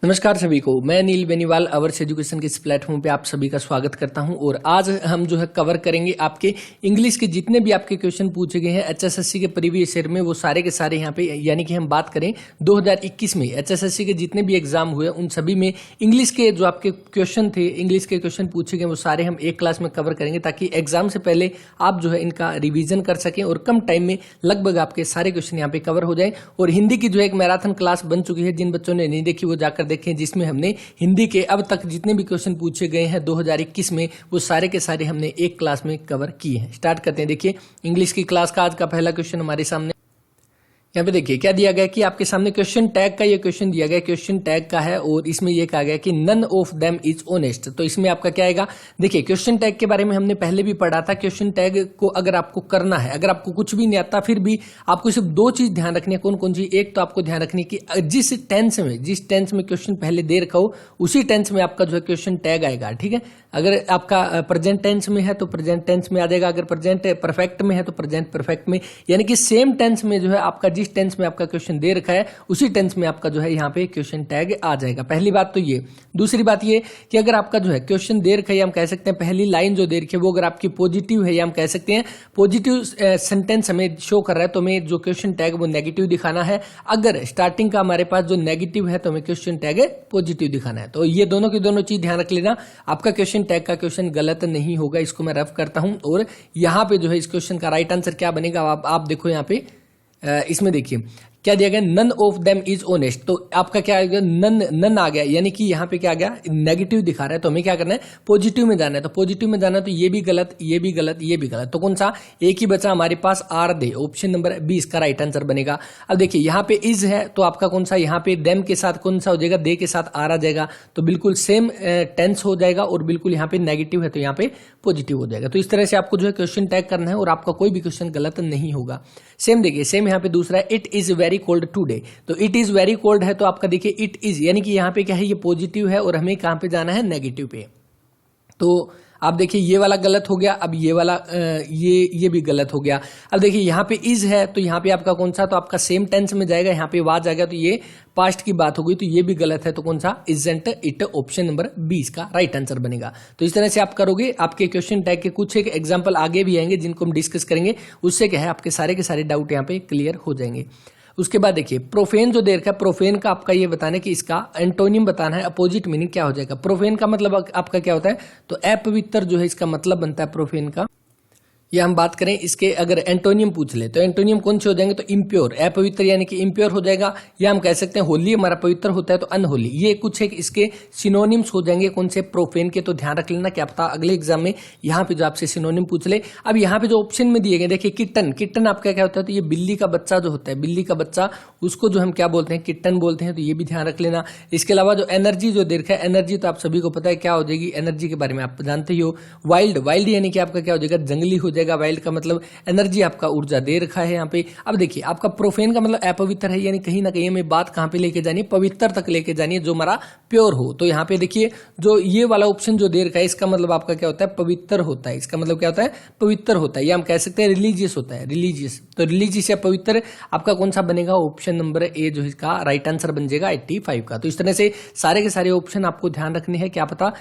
नमस्कार सभी को, मैं नील बेनीवाल अवर्स एजुकेशन के इस प्लेटफॉर्म पे आप सभी का स्वागत करता हूं। और आज हम जो है कवर करेंगे आपके इंग्लिश के जितने भी आपके क्वेश्चन पूछे गए हैं एचएसएससी के प्रीवियस ईयर में, वो सारे के सारे यहाँ पे, यानी कि हम बात करें 2021 में एचएसएससी के जितने भी एग्जाम हुए उन सभी में इंग्लिश के जो आपके क्वेश्चन थे, इंग्लिश के क्वेश्चन पूछे गए वो सारे हम एक क्लास में कवर करेंगे, ताकि एग्जाम से पहले आप जो है इनका रिविजन कर सकें और कम टाइम में लगभग आपके सारे क्वेश्चन यहाँ पे कवर हो जाए। और हिंदी की जो एक मैराथन क्लास बन चुकी है, जिन बच्चों ने नहीं देखी वो जाकर देखें, जिसमें हमने हिंदी के अब तक जितने भी क्वेश्चन पूछे गए हैं 2021 में वो सारे के सारे हमने एक क्लास में कवर किए हैं। स्टार्ट करते हैं। देखिए इंग्लिश की क्लास का आज का पहला क्वेश्चन हमारे सामने यहाँ पे देखिए क्या दिया गया कि आपके सामने क्वेश्चन टैग का ये क्वेश्चन दिया गया, क्वेश्चन टैग का है और इसमें ये कहा गया कि none of them is honest. तो इसमें आपका क्या आएगा, देखिए क्वेश्चन टैग के बारे में हमने पहले भी पढ़ा था। क्वेश्चन टैग को अगर आपको करना है, अगर आपको कुछ भी नहीं आता फिर भी आपको सिर्फ दो चीज ध्यान रखनी है। कौन कौन सी? एक तो आपको ध्यान रखनी है कि जिस टेंस में क्वेश्चन पहले दे रखा हो उसी टेंस में आपका जो है क्वेश्चन टैग आएगा। ठीक है, अगर आपका प्रेजेंट टेंस में है तो प्रेजेंट टेंस में आ जाएगा, अगर प्रेजेंट परफेक्ट में है तो प्रेजेंट परफेक्ट में, यानी कि सेम टेंस में जो है आपका जिस टेंस में आपका क्वेश्चन दे रखा है उसी टेंस में आपका जो है यहाँ पे क्वेश्चन टैग आ जाएगा। पहली बात तो ये। दूसरी बात ये कि अगर आपका जो है क्वेश्चन दे रखा है, हम कह सकते हैं पहली लाइन जो दे रखी है वो अगर आपकी पॉजिटिव है, या हम कह सकते हैं पॉजिटिव सेंटेंस हमें शो कर रहा है, तो हमें जो क्वेश्चन टैग वो नेगेटिव दिखाना है। अगर स्टार्टिंग का हमारे पास जो नेगेटिव है तो हमें क्वेश्चन टैग पॉजिटिव दिखाना है। तो ये दोनों की दोनों चीज ध्यान रख लेना, आपका क्वेश्चन टैग का क्वेश्चन गलत नहीं होगा। इसको मैं रफ करता हूं और यहाँ पे जो है इस क्वेश्चन का राइट आंसर क्या बनेगा आप देखो यहाँ पे, इसमें देखिए क्या दिया गया, none of them is honest. तो आपका क्या आ गया, नन आ गया, यानी कि यहाँ पे क्या आ गया, नेगेटिव दिखा रहा है, तो हमें क्या करना है, पॉजिटिव में जाना है। तो पॉजिटिव में जाना है तो ये भी गलत, ये भी गलत, ये भी गलत। तो कौन सा एक ही बचा हमारे पास, आर दे, ऑप्शन नंबर 20 का राइट आंसर बनेगा। अब देखिए यहाँ पे इज है तो आपका कौन सा, यहाँ पे देम के साथ कौन सा हो जाएगा, दे के साथ आर आ जाएगा, तो बिल्कुल सेम टेंस हो जाएगा। और बिल्कुल यहाँ पे नेगेटिव है तो यहाँ पे पॉजिटिव हो जाएगा। तो इस तरह से आपको जो है क्वेश्चन टैग करना है और आपका कोई भी क्वेश्चन गलत नहीं होगा। सेम देखिए, सेम यहाँ पे दूसरा है, it is very cold today. तो इट इज वेरी कोल्ड है तो आपका देखिए इट इज, यानी कि यहाँ पे क्या है, ये पॉजिटिव है और हमें कहां पे जाना है, नेगेटिव पे। तो आप देखिए ये वाला गलत हो गया, अब ये वाला ये भी गलत हो गया। अब देखिए यहाँ पे इज है तो यहाँ पे आपका कौन सा, तो आपका सेम टेंस में जाएगा, यहाँ पे वाज जाएगा तो ये पास्ट की बात हो गई, तो ये भी गलत है। तो कौन सा, इजंट इट, ऑप्शन नंबर 20 का राइट आंसर बनेगा। तो इस तरह से आप करोगे, आपके क्वेश्चन टैग के कुछ एक एग्जाम्पल आगे भी आएंगे जिनको हम डिस्कस करेंगे, उससे क्या है आपके सारे के सारे डाउट यहाँ पे क्लियर हो जाएंगे। उसके बाद देखिए प्रोफेन जो दे रखा है, प्रोफेन का आपका ये बताना है कि इसका एंटोनियम बताना है, अपोजिट मीनिंग क्या हो जाएगा। प्रोफेन का मतलब आपका क्या होता है, तो अपवित्र जो है इसका मतलब बनता है प्रोफेन का। या हम बात करें इसके अगर एंटोनियम पूछ ले तो एंटोनियम कौन से हो जाएंगे, तो इम्प्योर, अपवित्र यानी कि इम्प्योर हो जाएगा। या हम कह सकते हैं होली हमारा पवित्र होता है तो अनहोली। ये कुछ है इसके सिनोनिम्स हो जाएंगे कौन से, प्रोफेन के। तो ध्यान रख लेना, क्या पता अगले एग्जाम में यहाँ पे जो आपसे सिनोनिम पूछ ले। अब यहाँ पे जो ऑप्शन में दिए गए देखिए, किटन, किटन आपका क्या होता है, तो ये बिल्ली का बच्चा जो होता है, बिल्ली का बच्चा, उसको जो हम क्या बोलते हैं, किटन बोलते हैं। तो ये भी ध्यान रख लेना। इसके अलावा जो एनर्जी जो दे रखा है, एनर्जी तो आप सभी को पता है क्या हो जाएगी, एनर्जी के बारे में आप जानते ही हो। वाइल्ड, वाइल्ड यानी कि आपका क्या हो जाएगा, जंगली हो जाएगा। वाइल्ड का मतलब एनर्जी, आपका ऊर्जा दे रखा है यहाँ पे। अब देखिए आपका प्रोफेन का मतलब अपवित्र है, यानी कहीं ना कहीं हमें बात कहां पे लेके जानी है, पवित्र तक लेके जानी है, जो हमारा प्योर हो। तो यहाँ पे देखिए जो ये वाला ऑप्शन जो दे रखा है, इसका मतलब आपका क्या होता है, पवित्र होता है। इसका मतलब क्या होता है, पवित्र होता है। या हम कह सकते हैं रिलीजियस होता है, रिलीजियस। तो रिलीजियस या पवित्र आपका कौन सा बनेगा, ऑप्शन नंबर ए जो इसका राइट आंसर बन जाएगा 85 का। तो इस तरह से सारे के सारे ऑप्शन आपको ध्यान रखने हैं, क्या पता।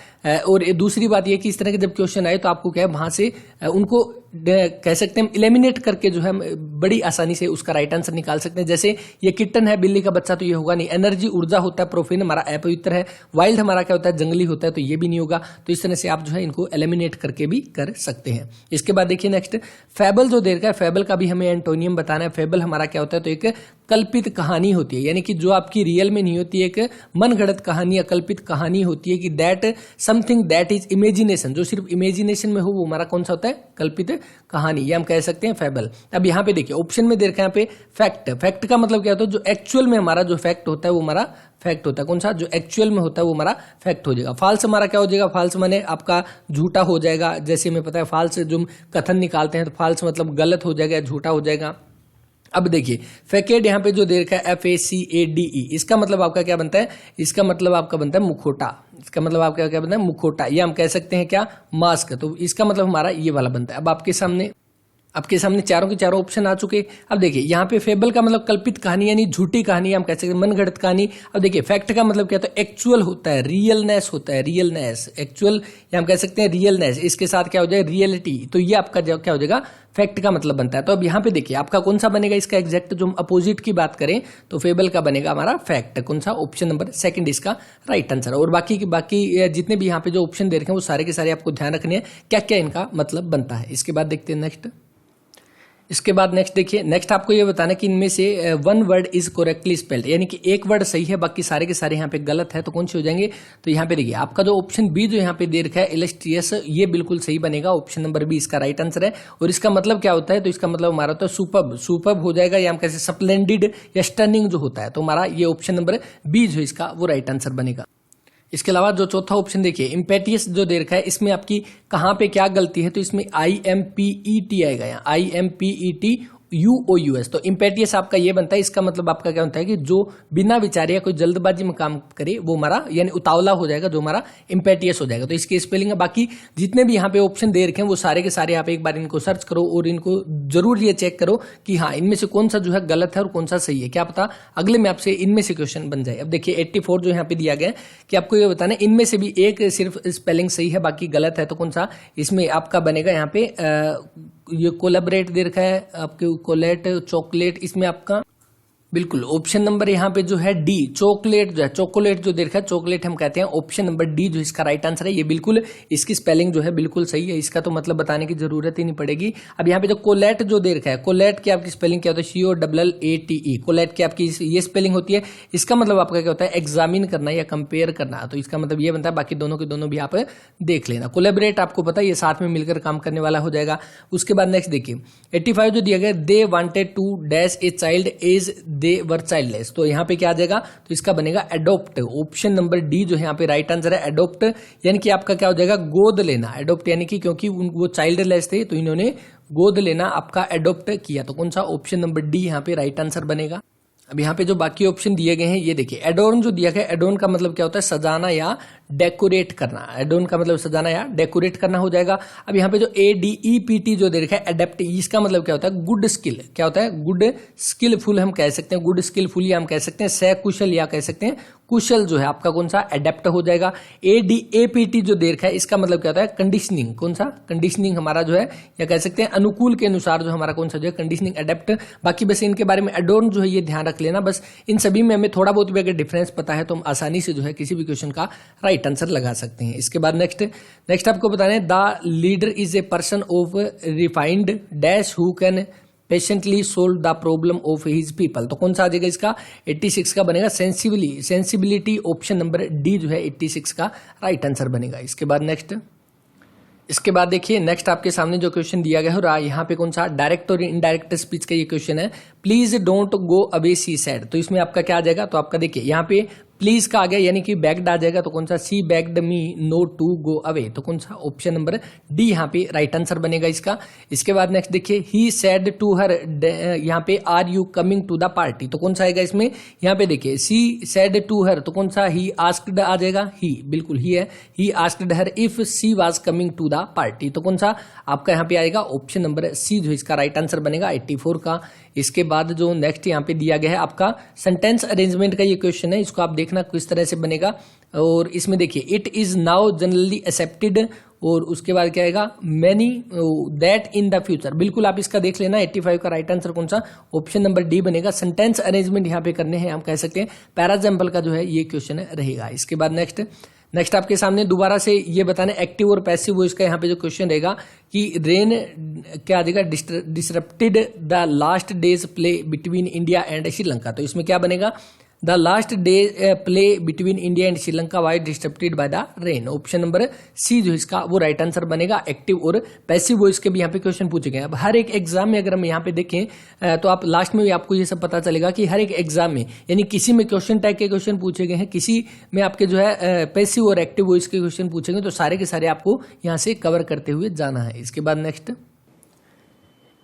और दूसरी बात यह कि इस तरह के जब क्वेश्चन आए तो आपको क्या है, वहां से उनको कह सकते हैं एलिमिनेट करके जो है बड़ी आसानी से उसका राइट आंसर निकाल सकते हैं। जैसे ये किटन है, बिल्ली का बच्चा, तो ये होगा नहीं। एनर्जी ऊर्जा होता है, प्रोफेन हमारा अपवित्र है। वाइल्ड हमारा क्या होता है, जंगली होता है, तो ये भी नहीं होगा। तो इस तरह से आप जो है इनको एलिमिनेट करके भी कर सकते हैं। इसके बाद देखिए नेक्स्ट, फेबल जो दे रखा है, फेबल का भी हमें एंटोनियम बताना है। फेबल हमारा क्या होता है, तो एक कल्पित कहानी होती है, यानी कि जो आपकी रियल में नहीं होती, एक मनगढ़ंत कहानी या कल्पित कहानी होती है, कि that something that is imagination, जो सिर्फ इमेजिनेशन में हो वो हमारा कौन सा होता है, कल्पित कहानी। या हम कह सकते हैं फेबल। अब यहाँ पे देखिए ऑप्शन में दे रखा है यहाँ पे फैक्ट। फैक्ट का मतलब क्या होता है, जो एक्चुअल में हमारा जो फैक्ट होता है वो हमारा फैक्ट होता है। कौन सा, जो एक्चुअल में होता है वो हमारा फैक्ट हो जाएगा। फॉल्स हमारा क्या हो जाएगा, फॉल्स माने आपका झूठा हो जाएगा। जैसे हमें पता है फॉल्स जो हम कथन निकालते हैं तो फॉल्स मतलब गलत हो जाएगा, झूठा हो जाएगा। अब देखिए फैकेड यहाँ पे जो दे रखा है FACADE, इसका मतलब आपका क्या बनता है, इसका मतलब आपका बनता है मुखोटा। इसका मतलब आपका क्या बनता है, मुखोटा। या हम कह सकते हैं क्या, मास्क। तो इसका मतलब हमारा ये वाला बनता है। अब आपके सामने आपके सामने चारों के चारों ऑप्शन आ चुके। अब देखिए यहाँ पे फेबल का मतलब कल्पित कहानी यानी झूठी कहानी हम कह सकते हैं, मनगढ़ंत कहानी। अब देखिए फैक्ट का मतलब क्या होता है, एक्चुअल होता है, रियलनेस होता है, रियलनेस एक्चुअल या हम कह सकते हैं रियलनेस, इसके साथ क्या हो जाएगा रियलिटी, तो ये आपका क्या हो जाएगा फैक्ट का मतलब बनता है। तो अब यहाँ पे देखिए आपका कौन सा बनेगा इसका एग्जैक्ट, जो हम अपोजिट की बात करें तो फेबल का बनेगा हमारा फैक्ट, कौन सा ऑप्शन नंबर सेकंड इसका राइट आंसर। और बाकी जितने भी यहाँ पे जो ऑप्शन दे रखे हैं वो सारे के सारे आपको ध्यान रखने हैं क्या क्या इनका मतलब बनता है। इसके बाद देखते हैं नेक्स्ट। इसके बाद नेक्स्ट देखिए, नेक्स्ट आपको ये बताना कि इनमें से one word is correctly spelled, यानी कि एक वर्ड सही है बाकी सारे के सारे यहाँ पे गलत है, तो कौन से हो जाएंगे। तो यहाँ पे देखिए आपका जो ऑप्शन बी जो यहाँ पे दे रखा है इलस्ट्रियस, ये बिल्कुल सही बनेगा, ऑप्शन नंबर बी इसका राइट आंसर है। और इसका मतलब क्या होता है, तो इसका मतलब हमारा होता है सुपर्ब, सुपर्ब हो जाएगा, या हम कैसे स्प्लेंडिड या स्टनिंग जो होता है, तो हमारा ये ऑप्शन नंबर बी जो इसका वो राइट आंसर बनेगा। इसके अलावा जो चौथा ऑप्शन देखिए इम्पेटियस जो दे रखा है, इसमें आपकी कहां पे क्या गलती है, तो इसमें IMPET आएगा, यहाँ IMPETUOUS, तो इम्पेटियस आपका ये बनता है। इसका मतलब आपका क्या होता है कि जो बिना विचारे या कोई जल्दबाजी में काम करे वो हमारा यानी उतावला हो जाएगा, जो हमारा इम्पेटियस हो जाएगा। तो इसकी स्पेलिंग है। बाकी जितने भी यहाँ पे ऑप्शन दे रखे हैं वो सारे के सारे आप एक बार इनको सर्च करो और इनको जरूर ये चेक करो कि हाँ इनमें से कौन सा जो है गलत है और कौन सा सही है, क्या पता अगले में आपसे इनमें से क्वेश्चन बन जाए। अब देखिए 84 जो यहाँ पे दिया गया है कि आपको ये बताना इनमें से भी एक सिर्फ स्पेलिंग सही है बाकी गलत है, तो कौन सा इसमें आपका बनेगा। यहाँ पे ये कोलैबोरेट दे रखा है आपके, कोलेट चॉकलेट, इसमें आपका बिल्कुल ऑप्शन नंबर यहाँ पे जो है डी, चॉकलेट जो है, चॉकलेट जो दे रखा है चॉकलेट हम कहते हैं, ऑप्शन नंबर डी जो इसका राइट आंसर है। ये बिल्कुल इसकी स्पेलिंग जो है बिल्कुल सही है, इसका तो मतलब बताने की जरूरत ही नहीं पड़ेगी। अब यहाँ पे जो कोलेट जो दे रखा है, कोलेट की आपकी स्पेलिंग क्या होता है, COLLATE, कोलेट की आपकी ये स्पेलिंग होती है। इसका मतलब आपका क्या होता है, एग्जामिन करना या कंपेयर करना, तो इसका मतलब ये बनता है। बाकी दोनों के दोनों भी आप देख लेना। कोलेबरेट आपको पता है ये साथ में मिलकर काम करने वाला हो जाएगा। उसके बाद नेक्स्ट देखिए 85 जो दिया गया, they wanted to dash a child as they were childless, तो यहाँ पे क्या आ जाएगा, तो इसका बनेगा एडोप्ट, ऑप्शन नंबर डी जो है यहाँ पे राइट आंसर है। एडोप्ट यानी कि आपका क्या हो जाएगा, गोद लेना। एडोप्ट यानी कि क्योंकि वो चाइल्डलेस थे तो इन्होंने गोद लेना आपका एडोप्ट किया, तो कौन सा ऑप्शन नंबर डी यहाँ पे राइट आंसर बनेगा। अब यहाँ पे जो बाकी ऑप्शन दिए गए हैं ये देखिए, एडोर्न जो दिया गया, एडोर्न का मतलब क्या होता है, सजाना या डेकोरेट करना। एडोर्न का मतलब सजाना या डेकोरेट करना हो जाएगा। अब यहाँ पे जो ADEPT जो दे रखा है एडेप्ट, इसका मतलब क्या होता है, गुड स्किल, क्या होता है, गुड स्किलफुल हम कह सकते हैं, गुड स्किलफुल या हम कह सकते हैं सकुशल या कह सकते हैं कुशल, जो है आपका कौन सा एडेप्ट हो जाएगा। ADAPT जो दे रखा है इसका मतलब क्या होता है, कंडीशनिंग, कौन सा कंडीशनिंग हमारा जो है या कह सकते हैं अनुकूल के अनुसार जो हमारा कौन सा जो है कंडीशनिंग एडेप्ट। बाकी बस इनके बारे में एडोर्न जो है ये ध्यान रख लेना, बस इन सभी में हमें थोड़ा बहुत भी अगर डिफरेंस पता है तो हम आसानी से जो है किसी भी क्वेश्चन का राइट आंसर लगा सकते हैं। इसके बाद नेक्स्ट आपको बताना है, the leader is a person of refined dash who can patiently solve the problem of his people, तो कौन सा आ जाएगा इसका 86 का बनेगा सेंसिबिलिटी, ऑप्शन नंबर डी जो है 86 का राइट आंसर बनेगा। इसके बाद देखिए नेक्स्ट आपके सामने जो क्वेश्चन दिया गया है यहाँ पे कौन सा डायरेक्ट और इनडायरेक्ट स्पीच का ये क्वेश्चन है। Please don't go away she said, तो इसमें आपका क्या आ जाएगा, तो आपका देखिए यहाँ पे प्लीज का आ गया यानी कि बैग्ड आ जाएगा, तो कौन सा she begged me no to go away, तो कौन सा ऑप्शन नंबर डी यहाँ पे राइट आंसर बनेगा इसका। इसके बाद नेक्स्ट देखिए, ही सेड टू हर, यहाँ पे are you coming to the party, तो कौन सा आएगा इसमें, यहाँ पे देखिए सी सेड टू हर, तो कौन सा ही आस्क्ड आ जाएगा, ही बिल्कुल ही है, he asked her if she was coming to the party, तो कौन सा आपका यहाँ पे आएगा ऑप्शन नंबर सी जो इसका राइट आंसर बनेगा 84 का। इसके बाद जो नेक्स्ट यहाँ पे दिया गया है आपका सेंटेंस अरेंजमेंट का ये क्वेश्चन है, इसको आप देखना किस तरह से बनेगा। और इसमें देखिए it is now generally accepted, और उसके बाद क्या आएगा, many that in the future, बिल्कुल आप इसका देख लेना। 85 का राइट आंसर कौन सा, ऑप्शन नंबर डी बनेगा। सेंटेंस अरेंजमेंट यहाँ पे करने हैं, हम कह सकते हैं पैराजम्पल का जो है ये क्वेश्चन रहेगा। इसके बाद नेक्स्ट आपके सामने दोबारा से ये बताना एक्टिव और पैसिव वॉइस का यहाँ पे जो क्वेश्चन रहेगा कि रेन क्या आ जाएगा, disrupted the last days play between India and Sri Lanka, तो इसमें क्या बनेगा, the last day play between India and Sri Lanka was disturbed by the rain, option number C जो इसका वो राइट आंसर बनेगा। एक्टिव और पैसिव वॉइस के भी यहाँ पे क्वेश्चन पूछे गए। अब हर एक एग्जाम में अगर हम यहाँ पे देखें तो आप लास्ट में भी आपको ये सब पता चलेगा कि हर एक एग्जाम में यानी किसी में क्वेश्चन टाइप के क्वेश्चन पूछे गए हैं, किसी में आपके जो है पैसिव और एक्टिव वॉइस के क्वेश्चन पूछेंगे, तो सारे के सारे आपको यहाँ से कवर करते हुए जाना है। इसके बाद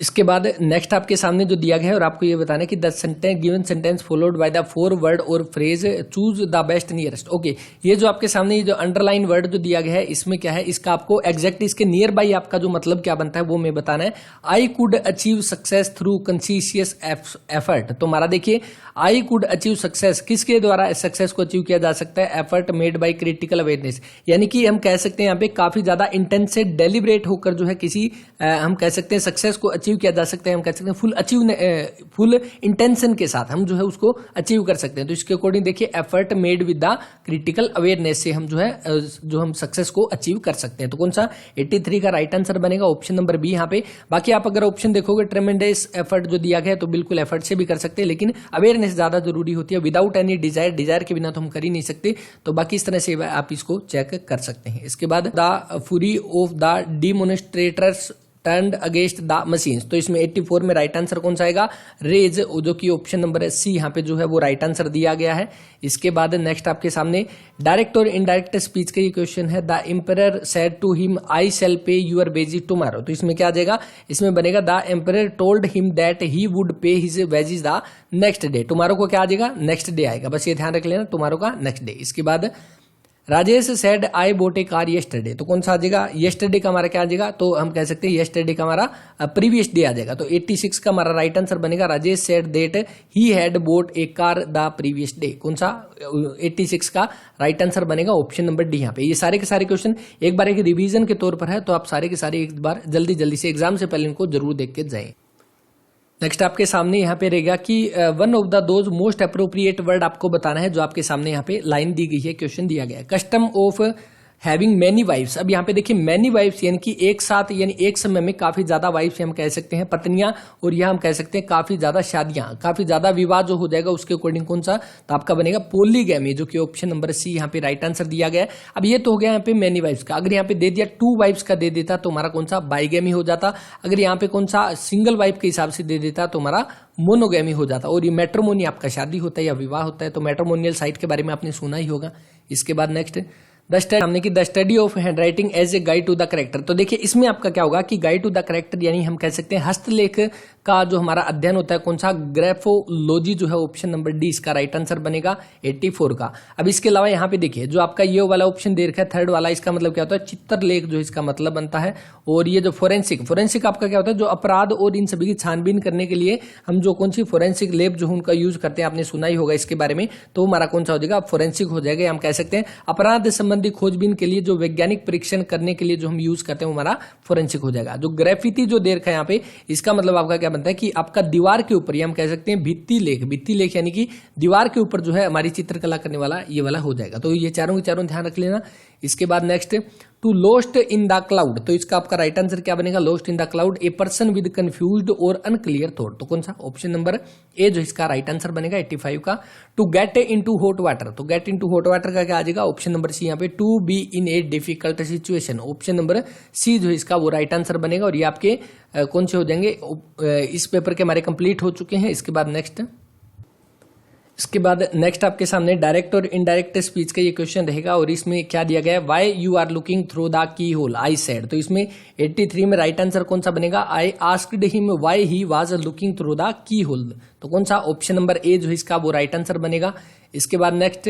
इसके बाद नेक्स्ट आपके सामने जो दिया गया है और आपको ये बताना है कि the sentence given sentence followed by the 4 word और phrase choose the best nearest. Okay, ये जो आपके सामने ये जो अंडरलाइन वर्ड जो दिया गया है इसमें क्या है, इसका आपको एग्जैक्ट इसके नियर बाई आपका जो मतलब क्या बनता है वो मैं बताना है। I could achieve success through कंसिशियस effort. तो हमारा देखिए आई कुड अचीव सक्सेस, किसके द्वारा सक्सेस को अचीव किया जा सकता है, effort made by critical awareness. यानी कि हम कह सकते हैं यहाँ पे काफी ज्यादा इंटेंस से डेलिब्रेट होकर जो है किसी हम कह सकते हैं सक्सेस को अचीव किया जा सकता है। हम कह सकते हैं फुल इंटेंशन के साथ हम जो है उसको अचीव कर सकते हैं। तो इसके अकॉर्डिंग देखिए effort made with the critical awareness से हम जो है जो हम सक्सेस को अचीव कर सकते हैं। तो कौन सा 83 का राइट आंसर बनेगा, ऑप्शन नंबर बी यहाँ पे। बाकी आप अगर ऑप्शन देखोगे ट्रेमेंडस एफर्ट जो दिया गया है तो बिल्कुल एफर्ट से भी कर सकते हैं, लेकिन अवेयरनेस ज्यादा जरूरी होती है। विदाउट एनी डिजायर, डिजायर के बिना तो हम कर ही नहीं सकते। तो बाकी इस तरह से आप इसको चेक कर सकते हैं। इसके बाद the fury of the demonstrators turned against the machines. तो इसमें 84 में राइट आंसर कौन सा आएगा, रेज, जो कि ऑप्शन नंबर सी यहाँ पे जो है वो राइट आंसर दिया गया है। इसके बाद नेक्स्ट आपके सामने डायरेक्ट और इनडायरेक्ट स्पीच का ये क्वेश्चन है। The emperor said to him I shall pay your wages tomorrow. तो इसमें क्या आ जाएगा, इसमें बनेगा the emperor told him that he would pay his wages the next day. Tomorrow को क्या आ जाएगा, नेक्स्ट डे आएगा, बस ये ध्यान रख लेना, टुमारो का नेक्स्ट डे। इसके बाद Rajesh said I boat A car yesterday. तो कौन सा आ जाएगा, येस्टरडे का हमारा क्या आ जाएगा, तो हम कह सकते हैं येस्टरडे का हमारा प्रीवियस डे आ जाएगा। तो 86 का हमारा राइट आंसर बनेगा Rajesh said that he had boat A car the previous day. कौन सा 86 का राइट आंसर बनेगा, ऑप्शन नंबर डी। यहाँ पे ये सारे के सारे क्वेश्चन एक बार एक रिवीजन के तौर पर है, तो आप सारे के सारे एक बार जल्दी जल्दी से एग्जाम से पहले इनको जरूर देख के जाएं। नेक्स्ट आपके सामने यहाँ पे रहेगा कि one of the those most appropriate word आपको बताना है, जो आपके सामने यहाँ पे लाइन दी गई है, क्वेश्चन दिया गया है। Custom of having many wives. अब यहाँ पे देखिए मैनी वाइफ्स यानी कि एक साथ यानी एक समय में काफी ज्यादा वाइफ्स हम कह सकते हैं पत्नियां, और यह हम कह सकते हैं काफी ज्यादा शादियां, काफी ज्यादा विवाह जो हो जाएगा उसके अकॉर्डिंग कौन सा, तो आपका बनेगा पोलीगैमी, जो कि ऑप्शन नंबर सी यहाँ पे राइट आंसर दिया गया है। अब ये तो हो गया यहाँ पे मैनी वाइफ्स का। अगर यहाँ पे दे दिया 2 वाइफ्स का दे देता तो हमारा कौन सा बाइगैमी हो जाता। अगर यहाँ पे कौन सा सिंगल वाइफ के हिसाब से दे देता तो हमारा मोनोगैमी हो जाता। और ये मैट्रिमोनी आपका शादी होता है या विवाह होता है, तो मैट्रिमोनियल साइट के बारे में आपने सुना ही होगा। इसके बाद नेक्स्ट हमने की the study of handwriting as a guide to the character. तो देखिए इसमें आपका क्या होगा कि गाइड टू द करेक्टर यानी हम कह सकते हैं हस्तलेख का जो हमारा अध्ययन होता है, कौन सा ग्राफोलॉजी जो है, ऑप्शन नंबर डी इसका राइट आंसर बनेगा 84 का। अब इसके अलावा यहाँ पे देखिए जो आपका ये वाला ऑप्शन दे रखा है थर्ड वाला, इसका मतलब क्या होता है, चित्रलेख जो इसका मतलब बनता है। और ये जो फोरेंसिक आपका क्या होता है, जो अपराध और इन सभी की छानबीन करने के लिए हम जो कौन सी फोरेंसिक लैब जो उनका यूज करते हैं, आपने सुना ही होगा इसके बारे में, तो हमारा कौन सा हो जाएगा, फोरेंसिक हो जाएगा। हम कह सकते हैं अपराध संबंधी खोजबीन के लिए जो वैज्ञानिक परीक्षण करने के लिए जो हम यूज करते हैं हमारा फोरेंसिक हो जाएगा। जो ग्राफिटी जो दे रखा है यहाँ पे, इसका मतलब आपका क्या बनता है कि आपका दीवार के ऊपर, ये हम कह सकते हैं भित्ति लेख यानी कि दीवार के ऊपर जो है हमारी चित्रकला करने वाला ये वाला हो जाएगा। तो ये चारों के चारों ध्यान रख लेना। इसके बाद next to lost in the cloud, तो इसका आपका राइट आंसर क्या बनेगा, lost in the cloud a person with confused और अनक्लियर थॉट। तो कौन सा, ऑप्शन नंबर ए जो इसका राइट आंसर बनेगा 85 का। To get into hot water, तो गेट इनटू हॉट वाटर का क्या आ जाएगा, ऑप्शन नंबर सी यहाँ पे। To be in a difficult situation, option number C जो इसका वो राइट आंसर बनेगा। और ये आपके कौन से हो जाएंगे, इस पेपर के हमारे कंप्लीट हो चुके हैं। इसके बाद नेक्स्ट आपके सामने डायरेक्ट और इनडायरेक्ट स्पीच का ये क्वेश्चन रहेगा, और इसमें क्या दिया गया है, why you are looking through the keyhole I said. तो इसमें 83 में राइट आंसर कौन सा बनेगा, I asked him why he was looking through the keyhole. तो कौन सा, ऑप्शन नंबर ए जो इसका वो राइट आंसर बनेगा। इसके बाद नेक्स्ट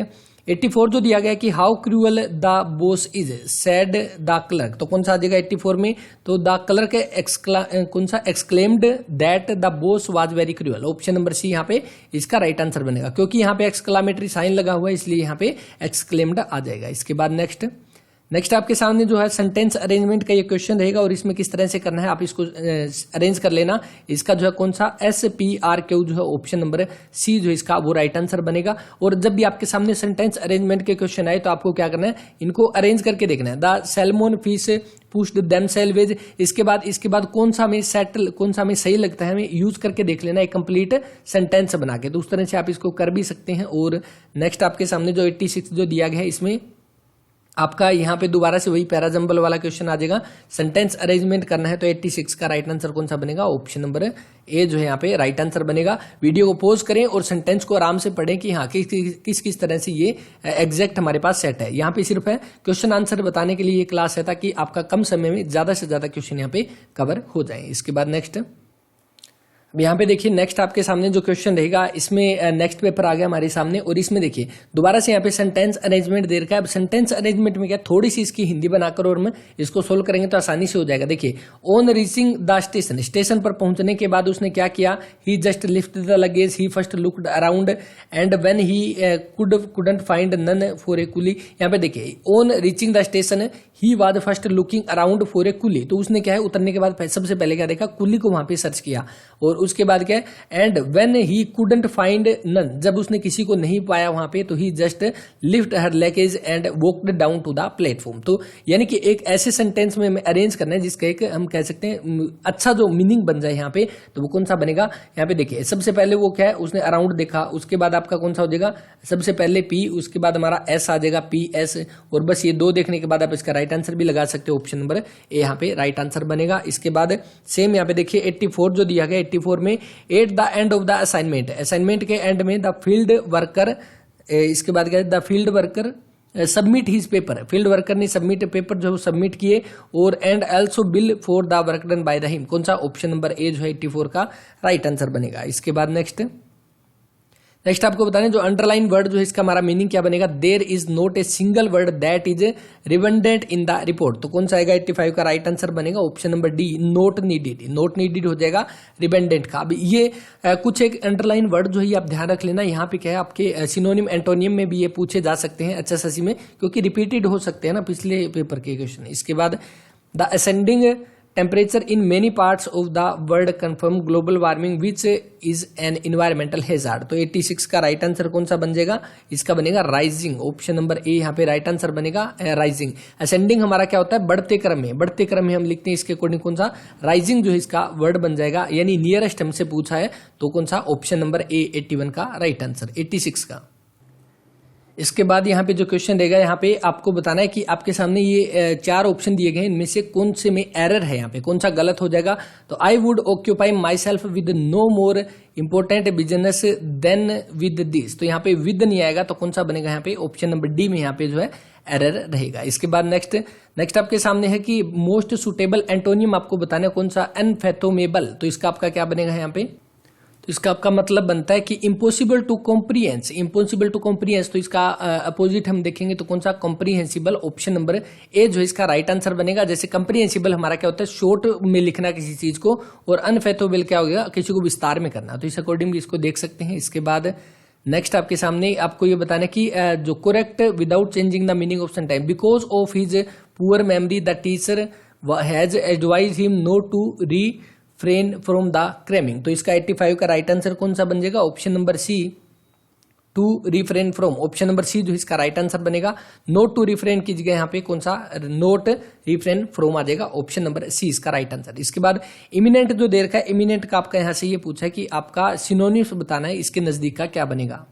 84 जो दिया गया कि how cruel the boss is said the clerk. तो कौन सा आ जाएगा 84 में, तो द क्लर्क कौन सा exclaimed that the boss was very cruel. Option number C यहाँ पे इसका राइट आंसर बनेगा, क्योंकि यहाँ पे एक्सक्लामेटरी साइन लगा हुआ है इसलिए यहाँ पे एक्सक्लेम्ड आ जाएगा। इसके बाद नेक्स्ट आपके सामने जो है सेंटेंस अरेंजमेंट का ये क्वेश्चन रहेगा, और इसमें किस तरह से करना है आप इसको अरेंज कर लेना। इसका जो है कौन सा SPRQ जो है ऑप्शन नंबर सी जो इसका वो राइट आंसर बनेगा। और जब भी आपके सामने सेंटेंस अरेंजमेंट के क्वेश्चन आए तो आपको क्या करना है, इनको अरेंज करके देखना है। द सैल्मोन फिश पुश्ड देमसेल्वेज, इसके बाद कौन सा हमें सही लगता है हमें यूज करके देख लेना एक कंप्लीट सेंटेंस बना के। तो उस तरह से आप इसको कर भी सकते हैं। और नेक्स्ट आपके सामने जो 86 जो दिया गया है, इसमें आपका यहाँ पे दोबारा से वही पैराजम्बल वाला क्वेश्चन आ जाएगा, सेंटेंस अरेंजमेंट करना है। तो 86 का राइट आंसर कौन सा बनेगा, ऑप्शन नंबर ए जो है यहाँ पे राइट आंसर बनेगा। वीडियो को पॉज करें और सेंटेंस को आराम से पढ़ें कि हाँ किस तरह से ये एग्जैक्ट हमारे पास सेट है। यहाँ पे सिर्फ है क्वेश्चन आंसर बताने के लिए ये क्लास है, ताकि आपका कम समय में ज्यादा से ज्यादा क्वेश्चन यहाँ पे कवर हो जाए। इसके बाद नेक्स्ट अब यहाँ पे देखिए नेक्स्ट आपके सामने जो क्वेश्चन रहेगा, इसमें नेक्स्ट पेपर आ गया हमारे सामने, और इसमें देखिए दोबारा से यहाँ पे सेंटेंस अरेंजमेंट दे रखा है। अब सेंटेंस अरेंजमेंट में क्या, थोड़ी सी इसकी हिंदी बनाकर और मैं इसको सोल्व करेंगे तो आसानी से हो जाएगा। देखिए, on reaching the station, station पर पहुंचने के बाद उसने क्या किया, he just lift the luggage, he first looked around and when he couldn't find none for a coolie. यहाँ पे देखिए on reaching the station he was first looking around for a coolie, तो उसने क्या है उतरने के बाद सबसे पहले क्या देखा, कुली को वहां पे सर्च किया, और उसके बाद क्या है, and when he couldn't find none, जब उसने किसी को नहीं पाया वहां पे, तो he just lift her luggage and walked down to the platform. तो यानी कि एक ऐसे सेंटेंस में अरेंज करना है जिसका एक हम कह सकते हैं अच्छा जो मीनिंग बन जाए यहाँ पे, तो वो कौन सा बनेगा। यहाँ पे देखिए सबसे पहले वो क्या है, उसने अराउंड देखा, उसके बाद आपका कौन सा हो जाएगा, सबसे पहले पी, उसके बाद हमारा एस आ जाएगा, पी एस, और बस ये दो देखने के बाद आप इसका राइट आंसर भी लगा सकते हो, ऑप्शन नंबर ए यहाँ पे राइट आंसर बनेगा। इसके बाद सेम यहाँ पे देखिए 84 जो दिया गया, 84 में at the end of the assignment, assignment के एंड में द फील्ड वर्कर, इसके बाद क्या है, the field worker submit his paper, field worker ने सबमिट पेपर जो सबमिट किए, और and also bill for the work done by the him, कौन सा, ऑप्शन नंबर ए जो है 84 का राइट आंसर बनेगा। इसके बाद नेक्स्ट आपको बताने जो अंडरलाइन वर्ड जो है इसका हमारा मीनिंग क्या बनेगा, there is not a single word that is redundant in the report, तो कौन सा आएगा 85 का राइट आंसर बनेगा, option number D not needed, not needed हो जाएगा रिडंडेंट का। अब ये कुछ एक अंडरलाइन वर्ड जो है आप ध्यान रख लेना, यहाँ पे क्या है आपके सिनोनिम एंटोनियम में भी ये पूछे जा सकते हैं HSSC में, क्योंकि रिपीटेड हो सकते हैं ना पिछले पेपर के क्वेश्चन। इसके बाद the ascending temperature in many parts of the world confirm global warming which is an environmental hazard, तो 86 का राइट आंसर कौन सा बन जाएगा, इसका बनेगा राइजिंग, ऑप्शन नंबर ए यहाँ पे राइट आंसर बनेगा राइजिंग। असेंडिंग हमारा क्या होता है, बढ़ते क्रम में, बढ़ते क्रम में हम लिखते हैं, इसके अकॉर्डिंग कौन सा राइजिंग जो है इसका वर्ड बन जाएगा, यानी नियरेस्ट हमसे पूछा है तो कौन सा, ऑप्शन नंबर ए 81 का राइट आंसर, 86 का। इसके बाद यहाँ पे जो क्वेश्चन रहेगा, यहाँ पे आपको बताना है कि आपके सामने ये 4 ऑप्शन दिए गए हैं, इनमें से कौन से में एरर है, यहाँ पे कौन सा गलत हो जाएगा। तो I would occupy myself with no more important business than with this, तो यहाँ पे विद नहीं आएगा, तो कौन सा बनेगा यहाँ पे, ऑप्शन नंबर डी में यहाँ पे जो है एरर रहेगा। इसके बाद नेक्स्ट आपके सामने है कि मोस्ट सुटेबल एंटोनियम आपको बताना है कौन सा, अनफैथोमेबल, तो इसका आपका क्या बनेगा यहाँ पे, तो इसका आपका मतलब बनता है कि इम्पॉसिबल टू कॉम्प्रिहेंस, इम्पॉसिबल टू कॉम्प्रिहेंस, तो इसका अपोजिट हम देखेंगे तो कौन सा, कॉम्प्रिहेंसिबल, ऑप्शन नंबर ए जो इसका राइट आंसर बनेगा। जैसे कॉम्प्रिहेंसिबल हमारा क्या होता है, शॉर्ट में लिखना किसी चीज को, और अनफैथोमेबल क्या होगा, किसी को विस्तार में करना, तो इस अकॉर्डिंग इसको देख सकते हैं। इसके बाद नेक्स्ट आपके सामने आपको ये बताना कि जो correct without changing the meaning of sentence, because of his poor memory the teacher has advise him not to refrain from the cramming, तो इसका 85 का राइट आंसर कौन सा बन जाएगा, option number C to refrain from, option number C जो इसका right answer बनेगा। नोट टू रिफ्रेन की जगह यहाँ पे कौन सा, नोट रिफ्रेन फ्रॉम आ जाएगा, ऑप्शन नंबर सी इसका राइट आंसर। इसके बाद इमिनेंट जो दे रखा है, इमिनेंट का आपका यहाँ से ये पूछा है कि आपका सिनोनिम्स बताना है, इसके नजदीक का क्या बनेगा।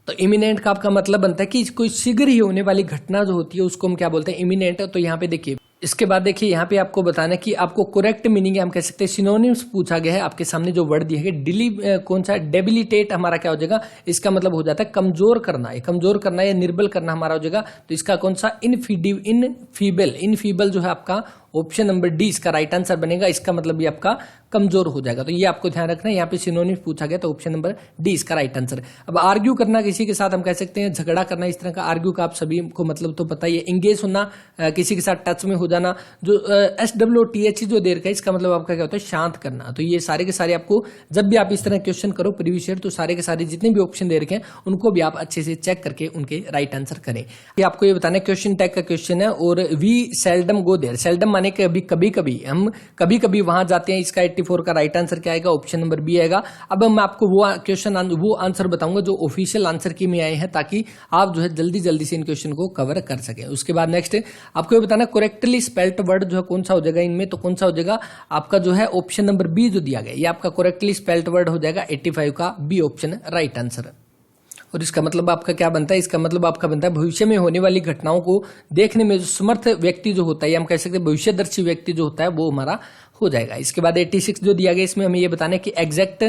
तो इमिनेंट का आपका मतलब बनता है कि कोई शीघ्र ही होने वाली घटना जो होती है उसको हम क्या बोलते हैं, इमिनेंट। तो यहाँ पे देखिए, इसके बाद देखिए यहाँ पे आपको बताना है कि आपको करेक्ट मीनिंग है, हम कह सकते हैं सिनोनिम्स पूछा गया है, आपके सामने जो वर्ड दिया है कौन सा, डेबिलिटेट हमारा क्या हो जाएगा, इसका मतलब हो जाता है कमजोर करना है, कमजोर करना या निर्बल करना हमारा हो जाएगा। तो इसका कौन सा, इनफीबल जो है आपका ऑप्शन नंबर डी इसका राइट आंसर बनेगा। इसका मतलब ये आपका कमजोर हो जाएगा, तो ये आपको ध्यान रखना है। यहाँ पे सिनोनिम्स पूछा गया तो ऑप्शन नंबर डी इसका राइट आंसर। अब आर्ग्यू करना किसी के साथ हम कह सकते हैं झगड़ा करना, इस तरह का आर्ग्यू का आप सभी को मतलब तो पता ही है। एंगेज होना, किसी के साथ टच में हो जाना, जो SWTH जो देर का इसका मतलब आपका क्या होता है, शांत करना। तो ये सारे के सारे आपको जब भी आप इस तरह क्वेश्चन करो प्रीवियस ईयर, तो सारे के सारे जितने भी ऑप्शन दे रखे हैं उनको भी आप अच्छे से चेक करके उनके राइट आंसर करें। ये आपको ये बताना है क्वेश्चन टैग का क्वेश्चन है, और we seldom go there, seldom माने कि अभी कभी कभी वहां जाते हैं। इसका 84 का राइट आंसर क्या आएगा, ऑप्शन नंबर बी आएगा। अब मैं आपको वो आंसर बताऊंगा जो ऑफिशियल आंसर की में आए हैं, ताकि आप जो है जल्दी से इन क्वेश्चन को कवर कर सकें। उसके बाद नेक्स्ट आपको ये बताना करेक्टली स्पेल्ड वर्ड जो है कौन सा हो जाएगा इनमें, तो कौन सा हो जाएगा आपका जो है ऑप्शन नंबर बी जो दिया गया, ये आपका करेक्टली स्पेल्ड वर्ड हो जाएगा 85 का बी ऑप्शन राइट आंसर। और इसका मतलब आपका क्या बनता है, इसका मतलब आपका बनता है भविष्य में होने वाली घटनाओं को देखने में जो समर्थ व्यक्ति जो होता है, हम कह सकते हैं भविष्यदर्शी व्यक्ति जो होता है, वो हमारा हो जाएगा। इसके बाद 86 जो दिया गया, इसमें हमें ये बताना है कि एग्जैक्ट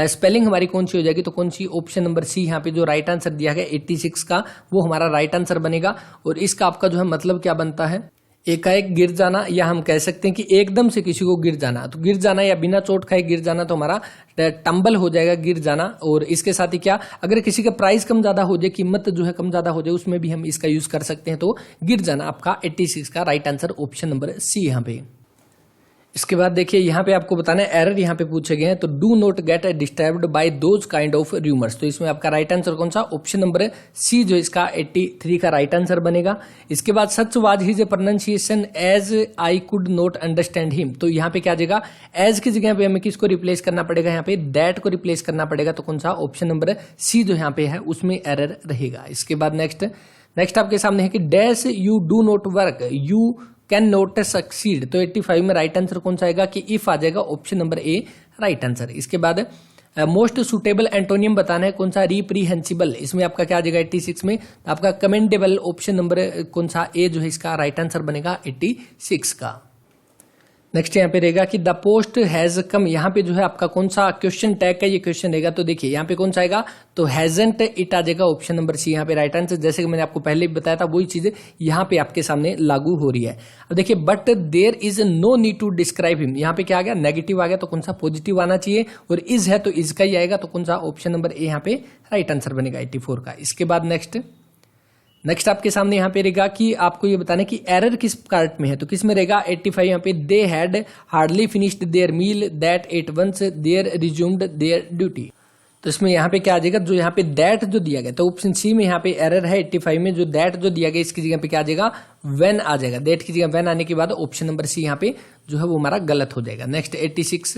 स्पेलिंग हमारी कौन सी हो जाएगी, तो कौन सी, ऑप्शन नंबर सी यहाँ पे जो राइट आंसर दिया गया 86 का, वो हमारा राइट आंसर बनेगा। और इसका आपका जो है मतलब क्या बनता है, एकाएक गिर जाना, या हम कह सकते हैं कि एकदम से किसी को गिर जाना। तो गिर जाना या बिना चोट खाए गिर जाना तो हमारा टंबल हो जाएगा, गिर जाना। और इसके साथ ही क्या, अगर किसी का प्राइस कम ज्यादा हो जाए, कीमत जो है कम ज्यादा हो जाए, उसमें भी हम इसका यूज कर सकते हैं। तो गिर जाना आपका 86 का right answer option number C यहाँ पे। इसके बाद देखिए यहाँ पे आपको बताना है एरर यहाँ पे पूछे गए हैं। तो do not get disturbed by those kind of rumours. तो इसमें आपका राइट आंसर कौन सा, ऑप्शन नंबर सी जो इसका 83 का राइट आंसर बनेगा। इसके बाद such was his pronunciation as I could not understand him. तो यहाँ पे क्या आ जाएगा, एज की जगह पे हमें किसको रिप्लेस करना पड़ेगा, यहाँ पे दैट को रिप्लेस करना पड़ेगा। तो कौन सा, ऑप्शन नंबर सी जो यहाँ पे है उसमें एरर रहेगा। इसके बाद नेक्स्ट आपके सामने है कि dash you do not work you can not succeed. तो 85 में राइट आंसर कौन सा आएगा कि इफ आ जाएगा, option number A right answer. इसके बाद मोस्ट सुटेबल एंटोनियम बताना है कौन सा, रिप्रीहेंसिबल। इसमें आपका क्या आ जाएगा 86 में, आपका कमेंडेबल ऑप्शन नंबर कौन सा, ए जो है इसका राइट आंसर बनेगा 86 का। नेक्स्ट यहाँ पे रहेगा कि द पोस्ट हैज कम। यहाँ पे जो है आपका कौन सा क्वेश्चन टैग का ये क्वेश्चन रहेगा। तो देखिए यहाँ पे कौन सा आएगा, तो हैजंट इट आ जाएगा, ऑप्शन नंबर सी यहाँ पे राइट आंसर। जैसे कि मैंने आपको पहले भी बताया था वही चीज यहाँ पे आपके सामने लागू हो रही है। अब देखिए but there is no need to describe him. यहाँ पे क्या आ गया, नेगेटिव आ गया, तो कौन सा पॉजिटिव आना चाहिए। और इज है तो इज का ही आएगा, तो कौन सा, ऑप्शन नंबर ए यहाँ पे राइट आंसर बनेगा 84 का। इसके बाद नेक्स्ट आपके सामने यहाँ पे रहेगा कि आपको ये बताना कि एरर किस पार्ट में है। तो किस में रहेगा, 85 यहाँ पे they had hardly finished their meal that at once their resumed their duty. तो इसमें यहाँ पे क्या आ जाएगा, जो यहाँ पे दैट जो दिया गया, तो ऑप्शन सी में यहाँ पे एरर है 85 में, जो दैट जो दिया गया इसकी जगह पे क्या आ जाएगा, व्हेन आ जाएगा। दैट की जगह व्हेन आने के बाद ऑप्शन नंबर सी यहाँ पे जो है वो हमारा गलत हो जाएगा। Next 86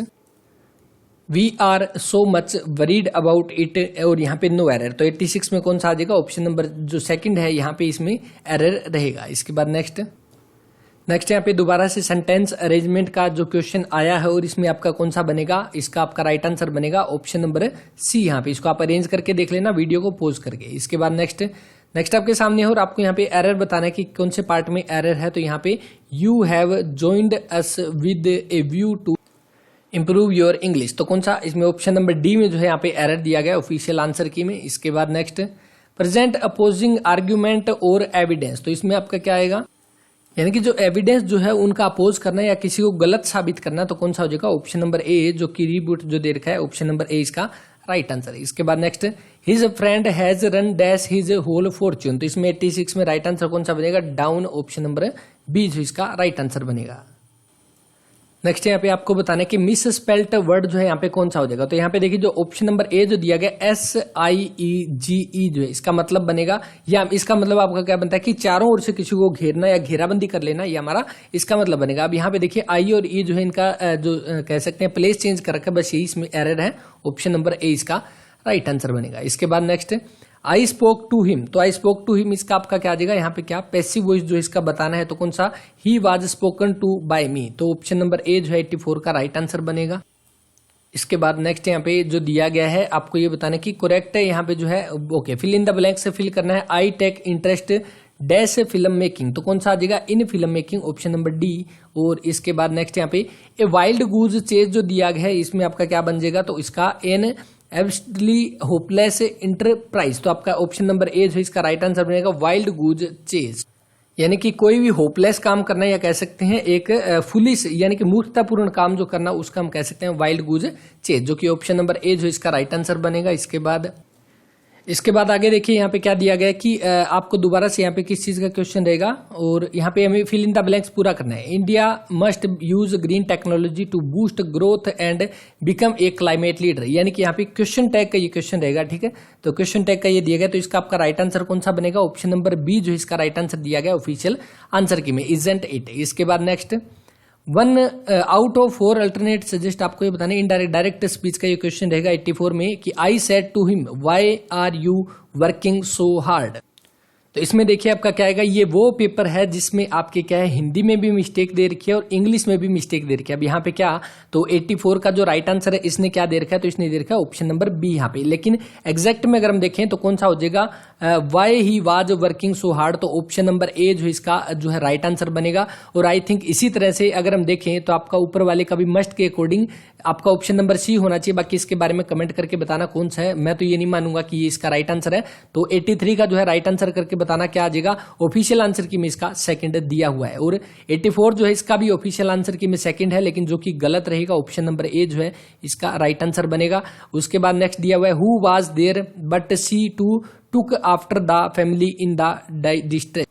we are so much worried about it, और यहाँ पे नो एरर। तो 86 में कौन सा आ जाएगा, ऑप्शन नंबर जो सेकंड है यहाँ पे इसमें एरर रहेगा। इसके बाद नेक्स्ट यहाँ पे दोबारा से सेंटेंस अरेंजमेंट का जो क्वेश्चन आया है और इसमें आपका कौन सा बनेगा, इसका आपका राइट आंसर बनेगा ऑप्शन नंबर सी। यहाँ पे इसको आप अरेंज करके देख लेना वीडियो को पॉज करके। इसके बाद नेक्स्ट आपके सामने है और आपको यहाँ पे एरर बताना है कि कौन से पार्ट में एरर है। तो यहाँ पे you have joined us with a view to improve your English. तो कौन सा, इसमें ऑप्शन नंबर डी में जो है यहाँ पे एरर दिया गया ऑफिशियल आंसर की में। इसके बाद नेक्स्ट प्रेजेंट अपोजिंग आर्ग्यूमेंट और एविडेंस। तो इसमें आपका क्या आएगा, यानी कि जो एविडेंस जो है उनका अपोज करना या किसी को गलत साबित करना। तो कौन सा हो जाएगा, ऑप्शन नंबर ए जो कि रिबूट जो दे रखा है, ऑप्शन नंबर ए इसका राइट आंसर है। इसके बाद next his friend has run dash his whole fortune. तो इसमें 86 में राइट आंसर कौन सा बनेगा, डाउन, ऑप्शन नंबर बी जो इसका राइट आंसर बनेगा। नेक्स्ट यहाँ पे आपको बताना है कि मिस स्पेल्ट वर्ड जो है यहाँ पे कौन सा हो जाएगा। तो यहाँ पे देखिए जो ऑप्शन नंबर ए जो दिया गया SIEGE जो है इसका मतलब बनेगा, या इसका मतलब आपका क्या बनता है कि चारों ओर से किसी को घेरना या घेराबंदी कर लेना, ये हमारा इसका मतलब बनेगा। अब यहाँ पे देखिए आई और ई जो है इनका जो कह सकते हैं प्लेस चेंज कर रखा है, बस यही इसमें एरर है, ऑप्शन नंबर ए इसका राइट आंसर बनेगा। इसके बाद next I spoke to him. तो आई स्पोक टू हिम इसका आपका क्या आ जाएगा, यहाँ पे क्या पैसिव वॉइस जो इसका बताना है। तो कौन सा, he was spoken to by me. तो ऑप्शन नंबर ए जो है 84 का राइट आंसर बनेगा। इसके बाद नेक्स्ट यहाँ पे जो दिया गया है आपको ये बताना कि करेक्ट है यहाँ पे जो है, okay, fill in the blank से फिल करना है। I take interest dash film making. तो कौन सा आ जाएगा, in film making, option number D. और इसके बाद नेक्स्ट यहाँ पे ए वाइल्ड गूज चेज जो दिया गया है इसमें आपका क्या बन जाएगा, तो इसका एन एब्सोल्युटली होपलेस इंटरप्राइज। तो आपका ऑप्शन नंबर ए जो इसका राइट आंसर बनेगा वाइल्ड गूज चेज, यानी कि कोई भी होपलेस काम करना या कह सकते हैं एक फुलिश यानी कि मूर्खतापूर्ण काम जो करना उसका हम कह सकते हैं वाइल्ड गूज चेज, जो कि ऑप्शन नंबर ए जो इसका राइट आंसर बनेगा। इसके बाद आगे देखिए यहाँ पे क्या दिया गया है कि आपको दोबारा से यहाँ पे किस चीज का क्वेश्चन रहेगा और यहाँ पे हमें फिल इन द ब्लैंक्स पूरा करना है। India must use green technology to boost growth and become a climate leader, यानी कि यहाँ पे क्वेश्चन टैग का ये क्वेश्चन रहेगा, ठीक है। तो क्वेश्चन टैग का ये दिया गया, तो इसका आपका राइट आंसर कौन सा बनेगा, ऑप्शन नंबर बी जो इसका राइट आंसर दिया गया ऑफिशियल आंसर की में, इजंट इट। इसके बाद next 1 out of 4 alternate suggest, आपको ये बताने इनडायरेक्ट डायरेक्ट स्पीच का ये क्वेश्चन रहेगा 84 में कि I said to him why are you working so hard. तो इसमें देखिए आपका क्या आएगा, ये वो पेपर है जिसमें आपके क्या है हिंदी में भी मिस्टेक दे रखी है और इंग्लिश में भी मिस्टेक दे रखी है। अब यहाँ पे क्या, तो 84 का जो राइट आंसर है इसने क्या दे रखा है, तो इसने दे रखा है ऑप्शन नंबर बी यहाँ पे। लेकिन एग्जैक्ट में अगर हम देखें तो कौन सा हो जाएगा, why he was working so hard. तो ऑप्शन नंबर ए जो इसका जो है राइट आंसर बनेगा। और आई थिंक इसी तरह से अगर हम देखें तो आपका ऊपर वाले का भी मस्ट के अकॉर्डिंग आपका ऑप्शन नंबर सी होना चाहिए। बाकी इसके बारे में कमेंट करके बताना कौन सा है, मैं तो ये नहीं मानूंगा कि ये इसका राइट आंसर है। तो 83 का जो है राइट आंसर करके बताना क्या आ जाएगा। ऑफिशियल आंसर की में इसका सेकंड दिया हुआ है। और 84 जो है इसका भी ऑफिशियल आंसर की में सेकंड है, लेकिन जो कि गलत रहेगा। ऑप्शन नंबर ए जो है इसका राइट आंसर बनेगा। उसके बाद नेक्स्ट दिया हुआ है who was there but she too took after the family in the distress.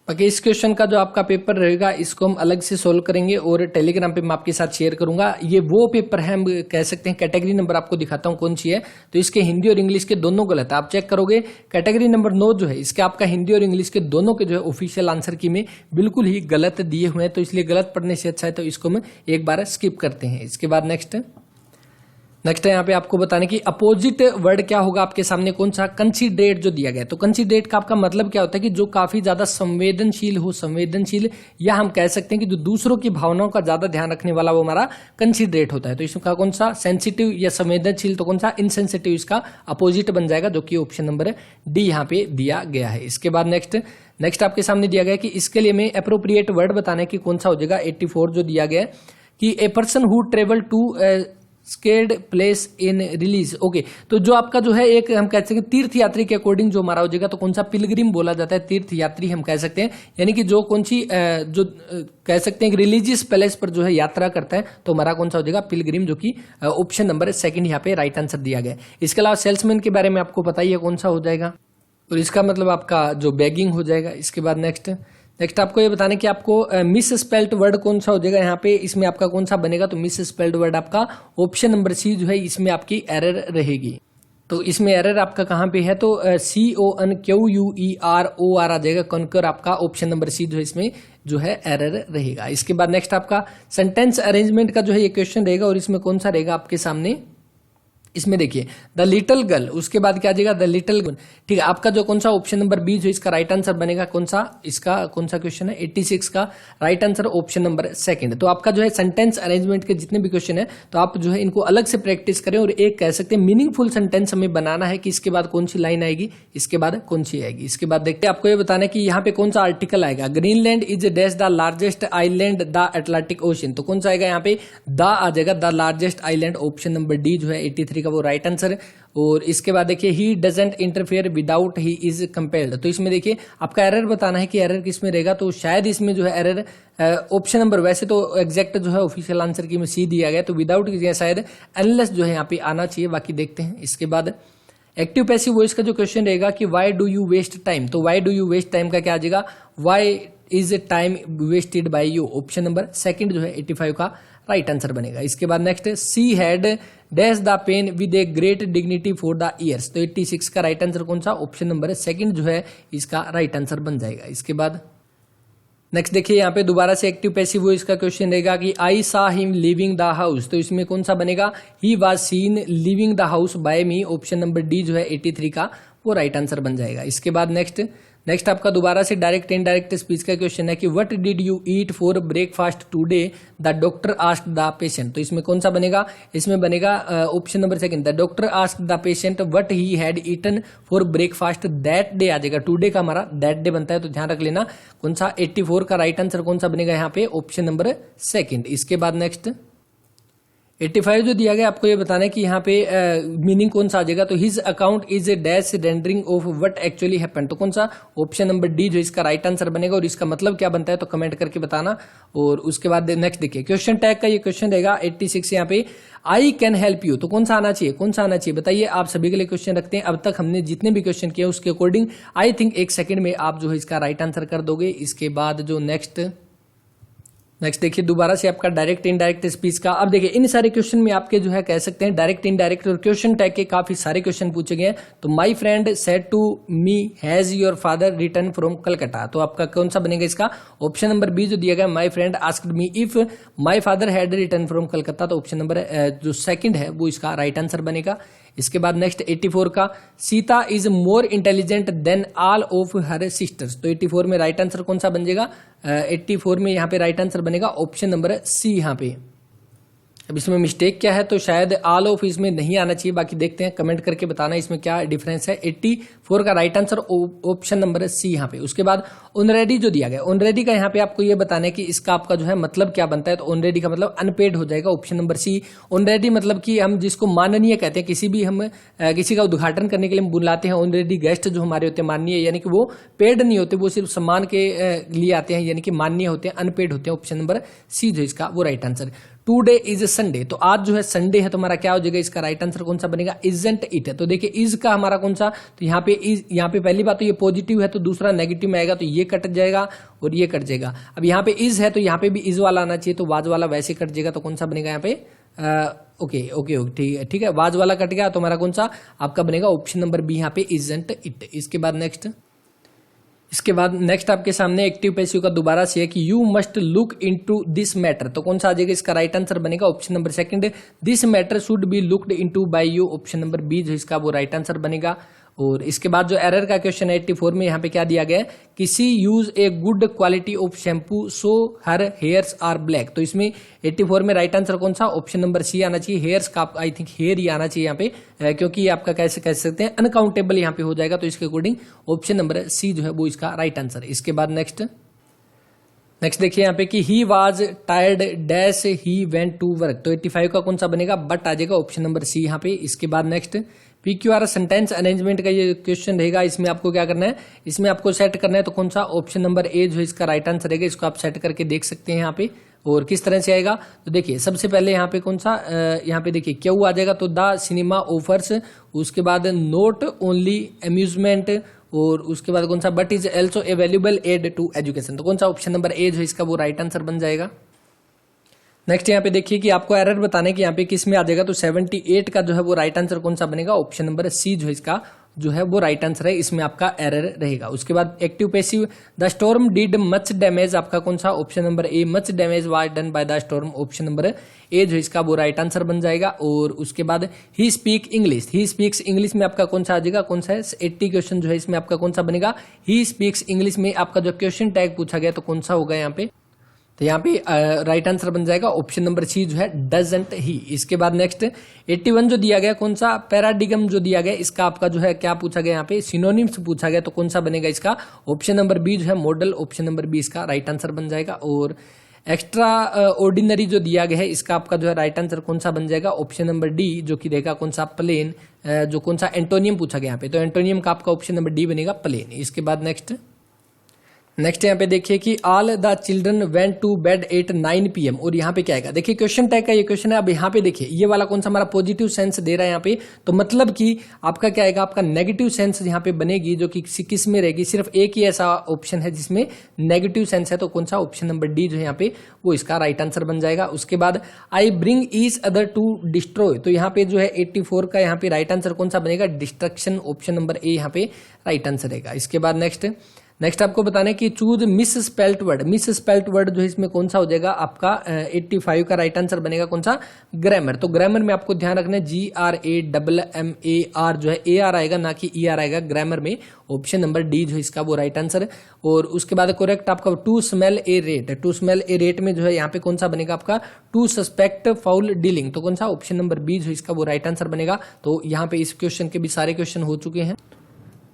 बाकी इस क्वेश्चन का जो आपका पेपर रहेगा इसको हम अलग से सोल्व करेंगे और टेलीग्राम पे मैं आपके साथ शेयर करूंगा। ये वो पेपर है, हम कह सकते हैं। कैटेगरी नंबर आपको दिखाता हूं कौन सी है। तो इसके हिंदी और इंग्लिश के दोनों गलत है, आप चेक करोगे। कैटेगरी नंबर 9 जो है इसके आपका हिंदी और इंग्लिश के दोनों के जो है ऑफिशियल आंसर की में बिल्कुल ही गलत दिए हुए हैं। तो इसलिए गलत पढ़ने से अच्छा है तो इसको हम एक बार स्किप करते हैं। इसके बाद नेक्स्ट है यहाँ पे आपको बताने की अपोजिट वर्ड क्या होगा आपके सामने, कौन सा। कंसीडरेट जो दिया गया है, तो कंसीडरेट का आपका मतलब क्या होता है कि जो काफी ज्यादा संवेदनशील हो, संवेदनशील, या हम कह सकते हैं कि जो दूसरों की भावनाओं का ज्यादा ध्यान रखने वाला वो हमारा कंसीडरेट होता है। तो इसका कौन सा, सेंसिटिव या संवेदनशील, तो कौन सा इनसेंसिटिव इसका अपोजिट बन जाएगा, जो कि ऑप्शन नंबर डी यहाँ पे दिया गया है। इसके बाद नेक्स्ट आपके सामने दिया गया है कि इसके लिए में अप्रोप्रिएट वर्ड बताना है कि कौन सा हो जाएगा। 84 जो दिया गया है कि a person who travel to scared place in release. Okay, तो जो आपका जो है एक हम कह सकते हैं तीर्थ यात्री के अकॉर्डिंग जो हमारा हो जाएगा, तो कौन सा, पिलग्रिम बोला जाता है, तीर्थ यात्री हम कह सकते हैं। यानी कि जो कौन सी जो कह सकते हैं रिलीजियस प्लेस पर जो है यात्रा करता है, तो हमारा कौन सा हो जाएगा, पिलग्रिम, जो कि ऑप्शन नंबर सेकंड यहाँ पे राइट आंसर दिया गया है। इसके अलावा सेल्समैन के बारे में आपको पता ही है कौन सा हो जाएगा, और इसका मतलब आपका जो बैगिंग हो जाएगा। इसके बाद नेक्स्ट आपको ये बताने कि आपको मिस स्पेल्ड वर्ड कौन सा हो जाएगा यहाँ पे, इसमें आपका कौन सा बनेगा। तो मिस स्पेल्ड वर्ड आपका ऑप्शन नंबर सी जो है इसमें आपकी एरर रहेगी। तो इसमें एरर आपका कहाँ पे है, तो CONQUEROR आ जाएगा, कॉन्कर आपका ऑप्शन नंबर सी जो है इसमें जो है एरर रहेगा। इसके बाद नेक्स्ट आपका सेंटेंस अरेंजमेंट का जो है ये क्वेश्चन रहेगा, और इसमें कौन सा रहेगा आपके सामने, इसमें देखिए द लिटिल गर्ल, उसके बाद क्या आ जाएगा, द लिटिल गर्ल। ठीक है, आपका जो कौन सा ऑप्शन नंबर बी जो इसका राइट आंसर बनेगा, कौन सा, इसका कौन सा क्वेश्चन है 86 का right answer option number second. तो आपका जो है सेंटेंस अरेंजमेंट के जितने भी क्वेश्चन है, तो आप जो है इनको अलग से प्रैक्टिस करें, और एक कह सकते हैं मीनिंगफुल सेंटेंस हमें बनाना है कि इसके बाद कौन सी लाइन आएगी, इसके बाद कौन सी आएगी। इसके बाद देखते हैं आपको ये बताना है कि यहाँ पे कौन सा आर्टिकल आएगा। Greenland is dash the largest island the Atlantic ocean, तो कौन सा आएगा यहाँ पे, द आ जाएगा, the largest island, option number D जो है 83 का वो राइट आंसर है। और इसके बाद देखिए he doesn't interfere without he is compelled, तो इसमें देखिए आपका एरर बताना है कि एरर किसमें रहेगा। तो शायद इसमें जो है एरर ऑप्शन नंबर, वैसे तो एग्जैक्ट जो है ऑफिशियल आंसर की में सी दिया गया, तो विदाउट की शायद अनलेस जो है यहाँ पे आना चाहिए, बाकी देखते हैं। इसके बाद एक्टिव पैसिव वॉइस का जो क्वेश्चन रहेगा कि why do you waste time, तो why do you waste time का क्या आ जाएगा, why is time wasted by you, option number second जो है 85 का राइट आंसर बनेगा। इसके बाद next she had dash the pen with a great dignity for the years, तो 86 का राइट आंसर कौन सा, ऑप्शन नंबर सेकंड जो है इसका राइट आंसर बन जाएगा। इसके बाद नेक्स्ट देखिए यहाँ पे दोबारा से एक्टिव पैसिव वॉइस का क्वेश्चन रहेगा कि आई सा हिम लिविंग द हाउस, तो इसमें कौन सा बनेगा, he was scene living the house by me, option number D जो है 83 का वो राइट आंसर बन जाएगा। इसके बाद नेक्स्ट आपका दोबारा से डायरेक्ट इनडायरेक्ट स्पीच का क्वेश्चन है कि what did you eat for breakfast today the doctor asked the patient, तो इसमें कौन सा बनेगा, इसमें बनेगा option number second, the doctor asked the patient what he had eaten for breakfast that day आ जाएगा। टुडे का हमारा दैट डे बनता है, तो ध्यान रख लेना कौन सा 84 का राइट आंसर कौन सा बनेगा यहाँ पे, ऑप्शन नंबर सेकंड। इसके बाद नेक्स्ट 85 जो दिया गया आपको ये बताना है कि यहाँ पे मीनिंग कौन सा आ जाएगा, तो his account is a dash rendering of what actually happened, तो कौन सा, ऑप्शन नंबर डी जो इसका राइट आंसर बनेगा, और इसका मतलब क्या बनता है तो कमेंट करके बताना। और उसके बाद नेक्स्ट देखिए क्वेश्चन टैग का ये क्वेश्चन रहेगा 86 यहाँ पे, आई कैन हेल्प यू, तो कौन सा आना चाहिए, कौन सा आना चाहिए बताइए। आप सभी के लिए क्वेश्चन रखते हैं, अब तक हमने जितने भी क्वेश्चन किए उसके अकॉर्डिंग आई थिंक 1 सेकंड में आप जो है इसका राइट आंसर कर दोगे। इसके बाद जो नेक्स्ट देखिए दोबारा से आपका डायरेक्ट इनडायरेक्ट स्पीच का, अब देखिए इन सारे क्वेश्चन में आपके जो है कह सकते हैं डायरेक्ट इनडायरेक्ट और क्वेश्चन टैग के काफी सारे क्वेश्चन पूछे गए हैं। तो my friend said to me has your father return from Calcutta, तो आपका कौन सा बनेगा इसका, ऑप्शन नंबर बी जो दिया गया, my friend asked me if my father had return from Calcutta, तो ऑप्शन नंबर जो सेकंड है वो इसका राइट आंसर बनेगा। इसके बाद नेक्स्ट 84 का, Sita is more intelligent then all of her sisters, तो 84 में राइट आंसर कौन सा बन जाएगा, 84 में यहाँ पे राइट आंसर बनेगा ऑप्शन नंबर सी यहाँ पे अब इसमें मिस्टेक क्या है, तो शायद ऑल ऑफ इसमें नहीं आना चाहिए, बाकी देखते हैं, कमेंट करके बताना इसमें क्या डिफरेंस है। 84 का right answer option number C यहाँ पे। उसके बाद ऑनरेडी जो दिया गया, ऑनरेडी का यहाँ पे आपको ये बताना है कि इसका आपका जो है मतलब क्या बनता है, तो ऑनरेडी का मतलब अनपेड हो जाएगा, ऑप्शन नंबर सी। ऑनरेडी मतलब कि हम जिसको माननीय कहते हैं, किसी भी हम किसी का उद्घाटन करने के लिए हम बुलाते हैं ऑनरेडी गेस्ट जो हमारे होते हैं माननीय, यानी कि वो पेड नहीं होते, वो सिर्फ सम्मान के लिए आते हैं, यानी कि माननीय होते हैं, अनपेड होते हैं, ऑप्शन नंबर सी जो इसका वो right answer. Today is Sunday, तो आज जो है संडे है, तो हमारा क्या हो जाएगा, इसका राइट आंसर कौन सा बनेगा, इजंट इट है। तो देखिए इज का हमारा कौन सा, तो यहाँ पे इज, यहाँ पे पहली बात तो ये पॉजिटिव है, तो दूसरा नेगेटिव में आएगा, तो ये कट जाएगा और ये कट जाएगा। अब यहाँ पे इज है, तो यहाँ पे भी इज वाला आना चाहिए, तो वाज वाला वैसे कट जाएगा, तो कौन सा बनेगा यहाँ पे, ओके ओके ठीक है, वाज वाला कट गया, तो हमारा कौन सा आपका बनेगा, ऑप्शन नंबर बी यहाँ पे इजंट इट। इसके बाद नेक्स्ट आपके सामने एक्टिव पैसिव का दोबारा से है कि you must look into this matter, तो कौन सा आ जाएगा, इसका राइट आंसर बनेगा option number second, this matter should be looked into by you, option number B जो इसका वो राइट आंसर बनेगा। और इसके बाद जो एरर का क्वेश्चन है 84 में, यहाँ पे क्या दिया गया है, किसी use a good quality of shampoo so her hairs are black, तो इसमें 84 में राइट आंसर कौन सा, ऑप्शन नंबर सी आना चाहिए। हेयर्स का आई थिंक हेयर ही आना चाहिए यहाँ पे, क्योंकि ये आपका कैसे कह सकते हैं अनकाउंटेबल यहाँ पे हो जाएगा, तो इसके अकॉर्डिंग ऑप्शन नंबर सी जो है वो इसका राइट आंसर। इसके बाद नेक्स्ट देखिए यहाँ पे कि he was tired dash he went to work, तो 85 का कौन सा बनेगा, बट आ जाएगा, ऑप्शन नंबर सी यहाँ पे। इसके बाद नेक्स्ट PQR सेंटेंस अरेंजमेंट का ये क्वेश्चन रहेगा, इसमें आपको क्या करना है, इसमें आपको सेट करना है, तो कौन सा, ऑप्शन नंबर ए जो इसका राइट आंसर रहेगा, इसको आप सेट करके देख सकते हैं यहाँ पे। और किस तरह से आएगा, तो देखिए सबसे पहले यहाँ पे कौन सा, यहाँ पे देखिए क्यों आ जाएगा, तो द सिनेमा ऑफर्स, उसके बाद नॉट ओनली अम्यूजमेंट, और उसके बाद कौन सा, but is also a valuable aid to education, तो कौन सा, ऑप्शन नंबर ए जो इसका वो राइट आंसर बन जाएगा। नेक्स्ट यहाँ पे देखिए कि आपको एरर बताने की यहाँ पे किस में आ जाएगा, तो 78 का जो है वो राइट आंसर कौन सा बनेगा, ऑप्शन नंबर सी जो इसका जो है वो राइट आंसर है, इसमें आपका एरर रहेगा। उसके बाद active passive, the storm did much damage, आपका कौन सा, option number A, much damage was done by the storm, option number A जो इसका वो राइट आंसर बन जाएगा। और उसके बाद he speak English, he speaks English में आपका कौन सा आ जाएगा, कौन सा है 80 क्वेश्चन जो है इसमें आपका कौन सा बनेगा, ही स्पीक्स इंग्लिश में आपका जो क्वेश्चन टैग पूछा गया तो कौन सा होगा यहाँ पे, तो यहाँ पे राइट आंसर बन जाएगा ऑप्शन नंबर सी जो है डजंट ही। इसके बाद नेक्स्ट 81 जो दिया गया कौन सा, पैराडिगम जो दिया गया, इसका आपका जो है क्या पूछा गया, यहाँ पे सिनोनिम्स पूछा गया, तो कौन सा बनेगा इसका, ऑप्शन नंबर बी जो है मॉडल, ऑप्शन नंबर बी इसका राइट आंसर बन जाएगा। और एक्स्ट्रा ऑर्डिनरी जो दिया गया है, इसका आपका जो है राइट आंसर कौन सा बन जाएगा, ऑप्शन नंबर डी जो कि रहेगा कौन सा, प्लेन, जो कौन सा एंटोनियम पूछा गया यहाँ पे, तो एंटोनियम का आपका ऑप्शन नंबर डी बनेगा प्लेन। इसके बाद नेक्स्ट यहाँ पे देखिए कि all the children went to bed at 9 PM, और यहाँ पे क्या आएगा, देखिए क्वेश्चन टैग का ये क्वेश्चन है। अब यहाँ पे देखिए ये वाला कौन सा हमारा पॉजिटिव सेंस दे रहा है यहाँ पे, तो मतलब कि आपका क्या आएगा, आपका नेगेटिव सेंस यहाँ पे बनेगी, जो कि किस में रहेगी, सिर्फ एक ही ऐसा ऑप्शन है जिसमें नेगेटिव सेंस है, तो कौन सा, ऑप्शन नंबर डी जो है यहाँ पे वो इसका राइट आंसर बन जाएगा। उसके बाद I bring each other to destroy, तो यहाँ पे जो है 84 का यहाँ पे राइट आंसर कौन सा बनेगा, डिस्ट्रक्शन, ऑप्शन नंबर ए यहाँ पे राइट आंसर रहेगा। इसके बाद नेक्स्ट आपको बताना है कि चूज मिस स्पेल्ट वर्ड जो है इसमें कौन सा हो जाएगा आपका 85 का राइट आंसर बनेगा कौन सा, ग्रामर। तो ग्रामर में आपको ध्यान रखना है GRAMMAR जो है AR आएगा, ना कि ER आएगा ग्रामर में, ऑप्शन नंबर डी जो है इसका वो राइट आंसर। और उसके बाद करेक्ट आपका टू स्मेल ए रेट में जो है यहाँ पे कौन सा बनेगा आपका, टू सस्पेक्ट फाउल डीलिंग, तो कौन सा, ऑप्शन नंबर बी जो इसका वो राइट आंसर बनेगा। तो यहाँ पे इस क्वेश्चन के भी सारे क्वेश्चन हो चुके हैं।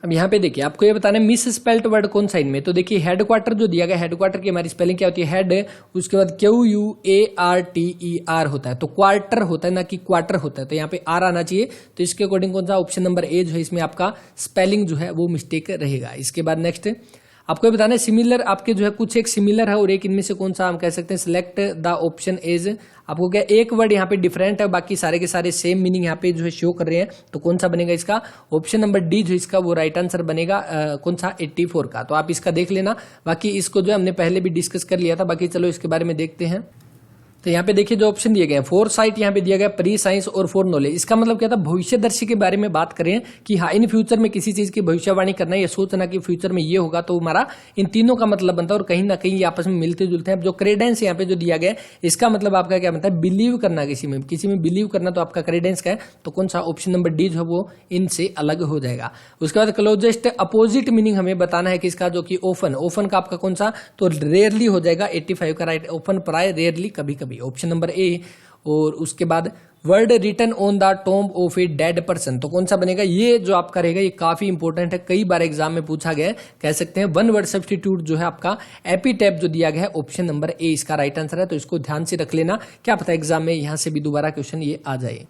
अब यहाँ पे देखिए आपको ये बताना है मिस स्पेल्ट वर्ड कौन सा इनमें, तो देखिए हेडक्वार्टर जो दिया गया, हेडक्वार्टर की हमारी स्पेलिंग क्या होती है, हेड, उसके बाद QUARTER होता है, तो क्वार्टर होता है ना कि क्वार्टर होता है, तो यहाँ पे आर आना चाहिए, तो इसके अकॉर्डिंग कौन सा, ऑप्शन नंबर ए जो है इसमें आपका स्पेलिंग जो है वो मिस्टेक रहेगा। इसके बाद नेक्स्ट आपको ये बताना है सिमिलर, आपके जो है कुछ एक सिमिलर है और एक इनमें से कौन सा हम कह सकते हैं, सिलेक्ट द ऑप्शन एज, आपको क्या एक वर्ड यहाँ पे डिफरेंट है, बाकी सारे के सारे सेम मीनिंग यहाँ पे जो है शो कर रहे हैं, तो कौन सा बनेगा इसका, ऑप्शन नंबर डी जो इसका वो राइट आंसर बनेगा कौन सा, 84 का। तो आप इसका देख लेना, बाकी इसको जो है हमने पहले भी डिस्कस कर लिया था, बाकी चलो इसके बारे में देखते हैं। तो यहाँ पे देखिए जो ऑप्शन दिए गए हैं, फोर साइट यहाँ पे दिया गया, प्री साइंस और फोर नॉलेज, इसका मतलब क्या था, भविष्यदर्शी के बारे में बात करें कि हाँ इन फ्यूचर में किसी चीज की भविष्यवाणी करना, ये सोचना कि फ्यूचर में ये होगा, तो हमारा इन तीनों का मतलब बनता है और कहीं ना कहीं ये आपस में मिलते जुलते हैं। जो क्रेडेंस यहाँ पे जो दिया गया है, इसका मतलब आपका क्या बनता है, बिलीव करना, किसी में बिलीव करना, तो आपका क्रेडेंस का है, तो कौन सा, ऑप्शन नंबर डी जो है वो इनसे अलग हो जाएगा। उसके बाद क्लोजेस्ट अपोजिट मीनिंग हमें बताना है किसका, जो कि ओफन का आपका कौन सा, तो रेयरली हो जाएगा, 85 का राइट, ओफन प्राय रेयरली कभी कभी, ऑप्शन नंबर ए। और उसके बाद word written on the tomb of a dead person, तो कौन सा बनेगा? ये जो आपका रहेगा ये काफी इंपॉर्टेंट है, कई बार एग्जाम में पूछा गया है, कह सकते हैं। वन वर्ड सब्स्टिट्यूट जो है आपका एपिटैप जो दिया गया है, ऑप्शन नंबर ए इसका राइट आंसर है, तो इसको ध्यान से रख लेना, क्या पता एग्जाम में यहां से भी दोबारा क्वेश्चन ये आ जाए।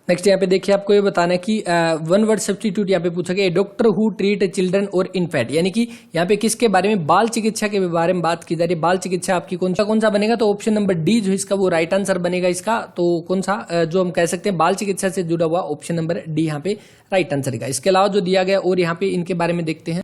नेक्स्ट यहाँ पे देखिए, आपको ये बताना है कि वन वर्ड सब्स्टिट्यूट यहाँ पे पूछा गया, डॉक्टर हु ट्रीट चिल्ड्रन और इन्फेंट, यानी कि यहाँ पे किसके बारे में? बाल चिकित्सा के बारे में बात की जा रही है। बाल चिकित्सा आपकी कौन सा बनेगा? तो ऑप्शन नंबर डी जो इसका वो राइट आंसर बनेगा इसका। तो कौन सा जो हम कह सकते हैं बाल चिकित्सा से जुड़ा हुआ, ऑप्शन नंबर डी यहाँ पे राइट आंसर है। इसके अलावा जो दिया गया और यहाँ पे इनके बारे में देखते हैं,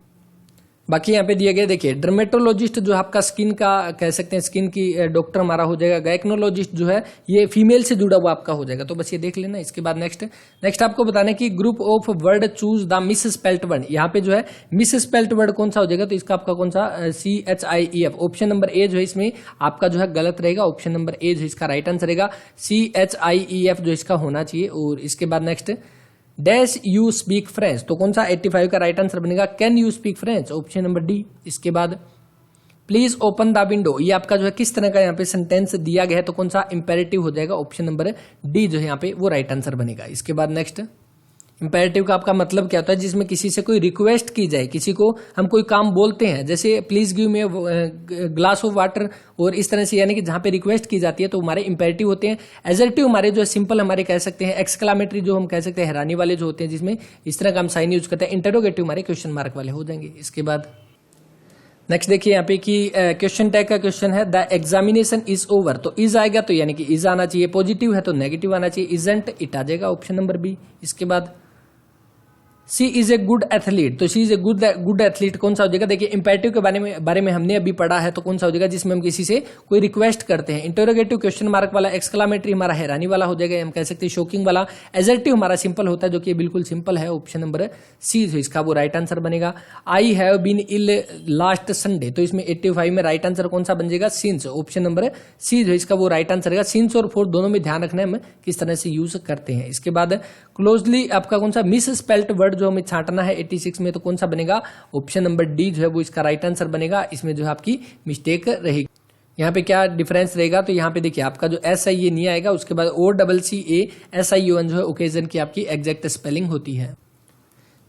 बाकी यहाँ पे दिया गया देखिए, डर्मेटोलॉजिस्ट जो आपका स्किन का कह सकते हैं, स्किन की डॉक्टर हमारा हो जाएगा। गायक्नोलॉजिस्ट जो है ये फीमेल से जुड़ा हुआ आपका हो जाएगा, तो बस ये देख लेना। इसके बाद नेक्स्ट आपको बताना है कि group of word choose the miss spelt word, यहाँ पे जो है मिस स्पेल्ट वर्ड कौन सा हो जाएगा? तो इसका आपका कौन सा? CHIEF, ऑप्शन नंबर ए जो है इसमें आपका जो है गलत रहेगा, ऑप्शन नंबर ए जो इसका राइट आंसर रहेगा, CHIEF जो इसका होना चाहिए। और इसके बाद next, dash you speak French, तो कौन सा 85 का राइट आंसर बनेगा? Can you speak French, option number D. इसके बाद प्लीज ओपन द विंडो, ये आपका जो है किस तरह का यहाँ पे सेंटेंस दिया गया है, तो कौन सा? इंपेरेटिव हो जाएगा, ऑप्शन नंबर डी जो है यहाँ पे वो राइट आंसर बनेगा। इसके बाद नेक्स्ट, इंपेरेटिव का आपका मतलब क्या होता है? जिसमें किसी से कोई रिक्वेस्ट की जाए, किसी को हम कोई काम बोलते हैं, जैसे please give me glass of water, और इस तरह से, यानी कि जहां पे रिक्वेस्ट की जाती है तो हमारे इंपेरेटिव होते हैं। एजर्टिव हमारे जो है सिंपल हमारे कह सकते हैं, एक्सक्लामेटरी जो हम कह सकते हैं हैरानी वाले जो होते हैं, जिसमें इस तरह का हम साइन यूज करते हैं। इंटरोगेटिव हमारे क्वेश्चन मार्क वाले हो जाएंगे। इसके बाद नेक्स्ट देखिए यहाँ पे कि क्वेश्चन टैग का क्वेश्चन है, द एग्जामिनेशन इज ओवर, तो इज आएगा, तो यानी कि इज आना चाहिए। पॉजिटिव है तो नेगेटिव आना चाहिए, इजंट इट आ जाएगा, ऑप्शन नंबर बी। इसके बाद she is a good athlete, तो she is a good athlete कौन सा हो जाएगा? देखिए इंपेरेटिव के बारे में हमने अभी पढ़ा है, तो कौन सा हो जाएगा? जिसमें हम किसी से कोई रिक्वेस्ट करते हैं। इंटरोगेटिव क्वेश्चन मार्क वाला, एक्सक्लामेटरी हमारा हैरानी वाला हो जाएगा, हम कह सकते हैं शॉकिंग वाला। एजर्टिव हमारा सिंपल होता है, जो कि बिल्कुल सिंपल है, ऑप्शन नंबर सी जो इसका वो राइट आंसर बनेगा। I have been ill last Sunday, तो इसमें 85 में राइट आंसर कौन सा बन जाएगा? सिंस, ऑप्शन नंबर सी जो इसका वो राइट आंसर है। सिंस और फोर दोनों में ध्यान रखना है हम किस तरह से यूज करते हैं। इसके बाद क्लोजली आपका कौन सा मिस स्पेल्ट वर्ड जो हमें छांटना है 86 में, तो कौन सा बनेगा? ऑप्शन नंबर डी जो है वो इसका राइट आंसर बनेगा। इसमें जो है आपकी मिस्टेक रहेगी। यहाँ पे क्या डिफरेंस रहेगा? तो यहाँ पे देखिए आपका जो SIA नहीं आएगा, उसके बाद OCCA SION जो है ओकेजन की आपकी एग्जैक्ट स्पेलिंग होती है।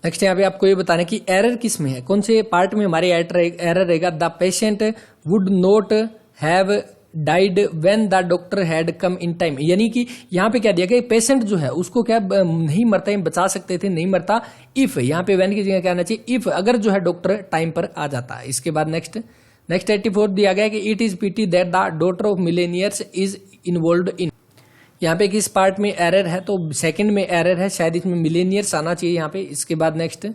नेक्स्ट यहाँ पे आपको ये बताना है कि एरर किस में है, कौन से पार्ट में हमारे एरर रहेगा? The patient would not have died when the doctor had come in time, यानी कि यहाँ पे क्या दिया गया? पेशेंट जो है उसको क्या नहीं मरता, बचा सकते थे, नहीं मरता इफ, यहाँ पे व्हेन की जगह क्या आना चाहिए? इफ, अगर जो है डॉक्टर टाइम पर आ जाता है। इसके बाद नेक्स्ट 84 दिया गया कि it is PT that the daughter of millionaires is involved इन, यहाँ पे किस पार्ट में एरर है? तो सेकंड में एरर है, शायद इसमें मिलेनियर्स आना चाहिए यहाँ पे। इसके बाद next,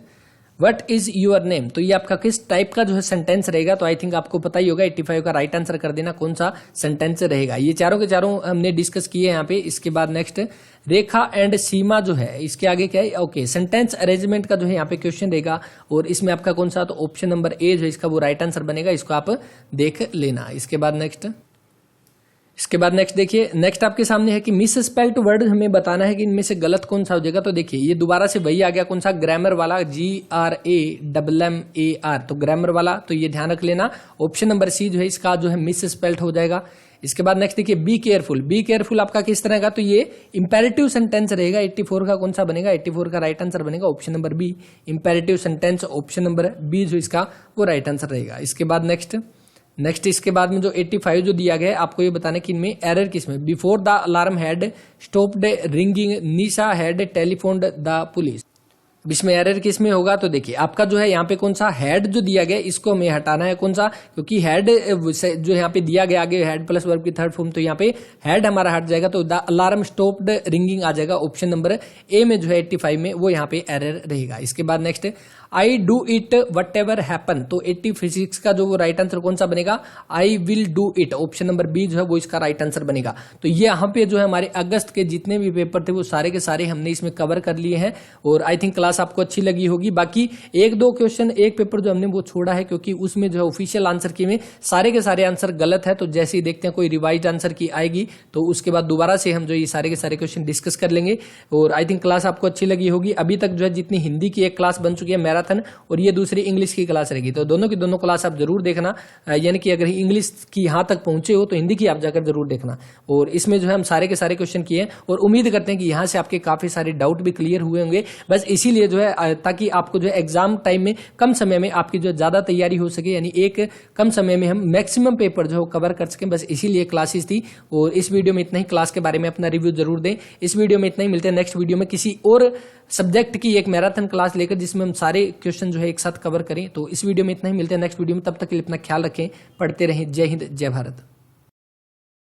what is your name, तो ये आपका किस टाइप का जो है सेंटेंस रहेगा? तो आई थिंक आपको पता ही होगा, 85 का राइट आंसर कर देना कौन सा सेंटेंस रहेगा। ये चारों के चारों हमने डिस्कस किए यहाँ पे। इसके बाद नेक्स्ट, रेखा एंड सीमा जो है इसके आगे क्या है? ओके, सेंटेंस अरेंजमेंट का जो है यहाँ पे क्वेश्चन रहेगा, और इसमें आपका कौन सा? तो ऑप्शन नंबर ए जो है इसका वो राइट आंसर बनेगा, इसको आप देख लेना। इसके बाद नेक्स्ट देखिए, नेक्स्ट आपके सामने है कि मिस स्पेल्ट वर्ड हमें बताना है कि इनमें से गलत कौन सा हो जाएगा। तो देखिए ये दोबारा से वही आ गया, कौन सा? ग्रामर वाला, GRAMMAR, तो ग्रामर वाला, तो ये ध्यान रख लेना। ऑप्शन नंबर सी जो है इसका जो है मिस स्पेल्ट हो जाएगा। इसके बाद नेक्स्ट देखिए, बी केयरफुल आपका किस तरह का? तो ये इंपेरेटिव सेंटेंस रहेगा। 84 का कौन सा बनेगा? 84 का राइट आंसर बनेगा option number B, imperative sentence, option number B जो इसका वो राइट आंसर रहेगा। इसके बाद नेक्स्ट इसके बाद में जो 85 जो दिया गया है, आपको ये बताना कि इनमें एरर किसमें? Before the alarm had stopped ringing Nisha had telephoned the police, इसमें एरर किस में होगा? तो देखिए आपका जो है यहाँ पे कौन सा हेड जो दिया गया इसको हमें हटाना है, कौन सा? क्योंकि हेड जो यहाँ पे दिया गया आगे हेड प्लस वर्ब की थर्ड फॉर्म, तो यहाँ पे हेड हमारा हट जाएगा, तो द अलार्म स्टॉप्ड रिंगिंग आ जाएगा। ऑप्शन नंबर ए में जो है 85 में वो यहाँ पे एरर रहेगा। इसके बाद next, I do it what ever happen, तो 86 का जो वो राइट आंसर कौन सा बनेगा? I will do it, option number B जो है वो इसका राइट आंसर बनेगा। तो ये यहाँ पे जो है हमारे अगस्त के जितने भी पेपर थे वो सारे के सारे हमने इसमें कवर कर लिए हैं, और आई थिंक क्लास आपको अच्छी लगी होगी। बाकी एक दो क्वेश्चन, एक पेपर जो हमने वो छोड़ा है, क्योंकि उसमें जो है ऑफिशियल आंसर की में सारे के सारे आंसर गलत है, तो जैसे ही देखते हैं कोई रिवाइज आंसर की आएगी तो उसके बाद दोबारा से हम जो ये सारे के सारे क्वेश्चन डिस्कस कर लेंगे। और आई थिंक क्लास आपको अच्छी लगी होगी। अभी तक जो है जितनी हिंदी की एक क्लास बन चुकी है, मैराथन, और ये दूसरी इंग्लिश की क्लास रहेगी। तो दोनों की दोनों क्लास आप जरूर देखना, यानी कि अगर इंग्लिश की यहाँ तक पहुंचे हो तो हिंदी की आप जाकर जरूर देखना। और इसमें जो है हम सारे के सारे क्वेश्चन किए हैं और उम्मीद करते हैं कि यहाँ से आपके काफी सारे डाउट भी क्लियर हुए होंगे। बस इसीलिए जो है ताकि आपको जो है एग्जाम टाइम में कम समय में आपकी जो ज्यादा तैयारी हो सके, यानी एक कम समय में हम मैक्सिमम पेपर जो कवर कर सकें, बस इसीलिए क्लासेस थी। और इस वीडियो में इतना ही। क्लास के बारे में अपना रिव्यू जरूर दें। इस वीडियो में इतना ही। मिलते हैं नेक्स्ट वीडियो में किसी और सब्जेक्ट की एक मैराथन क्लास लेकर, जिसमें हम सारे क्वेश्चन जो है एक साथ कवर करें। तो इस वीडियो में इतना ही। मिलते हैं नेक्स्ट वीडियो में, तब तक के लिए अपना ख्याल रखें, पढ़ते रहें। जय हिंद, जय भारत।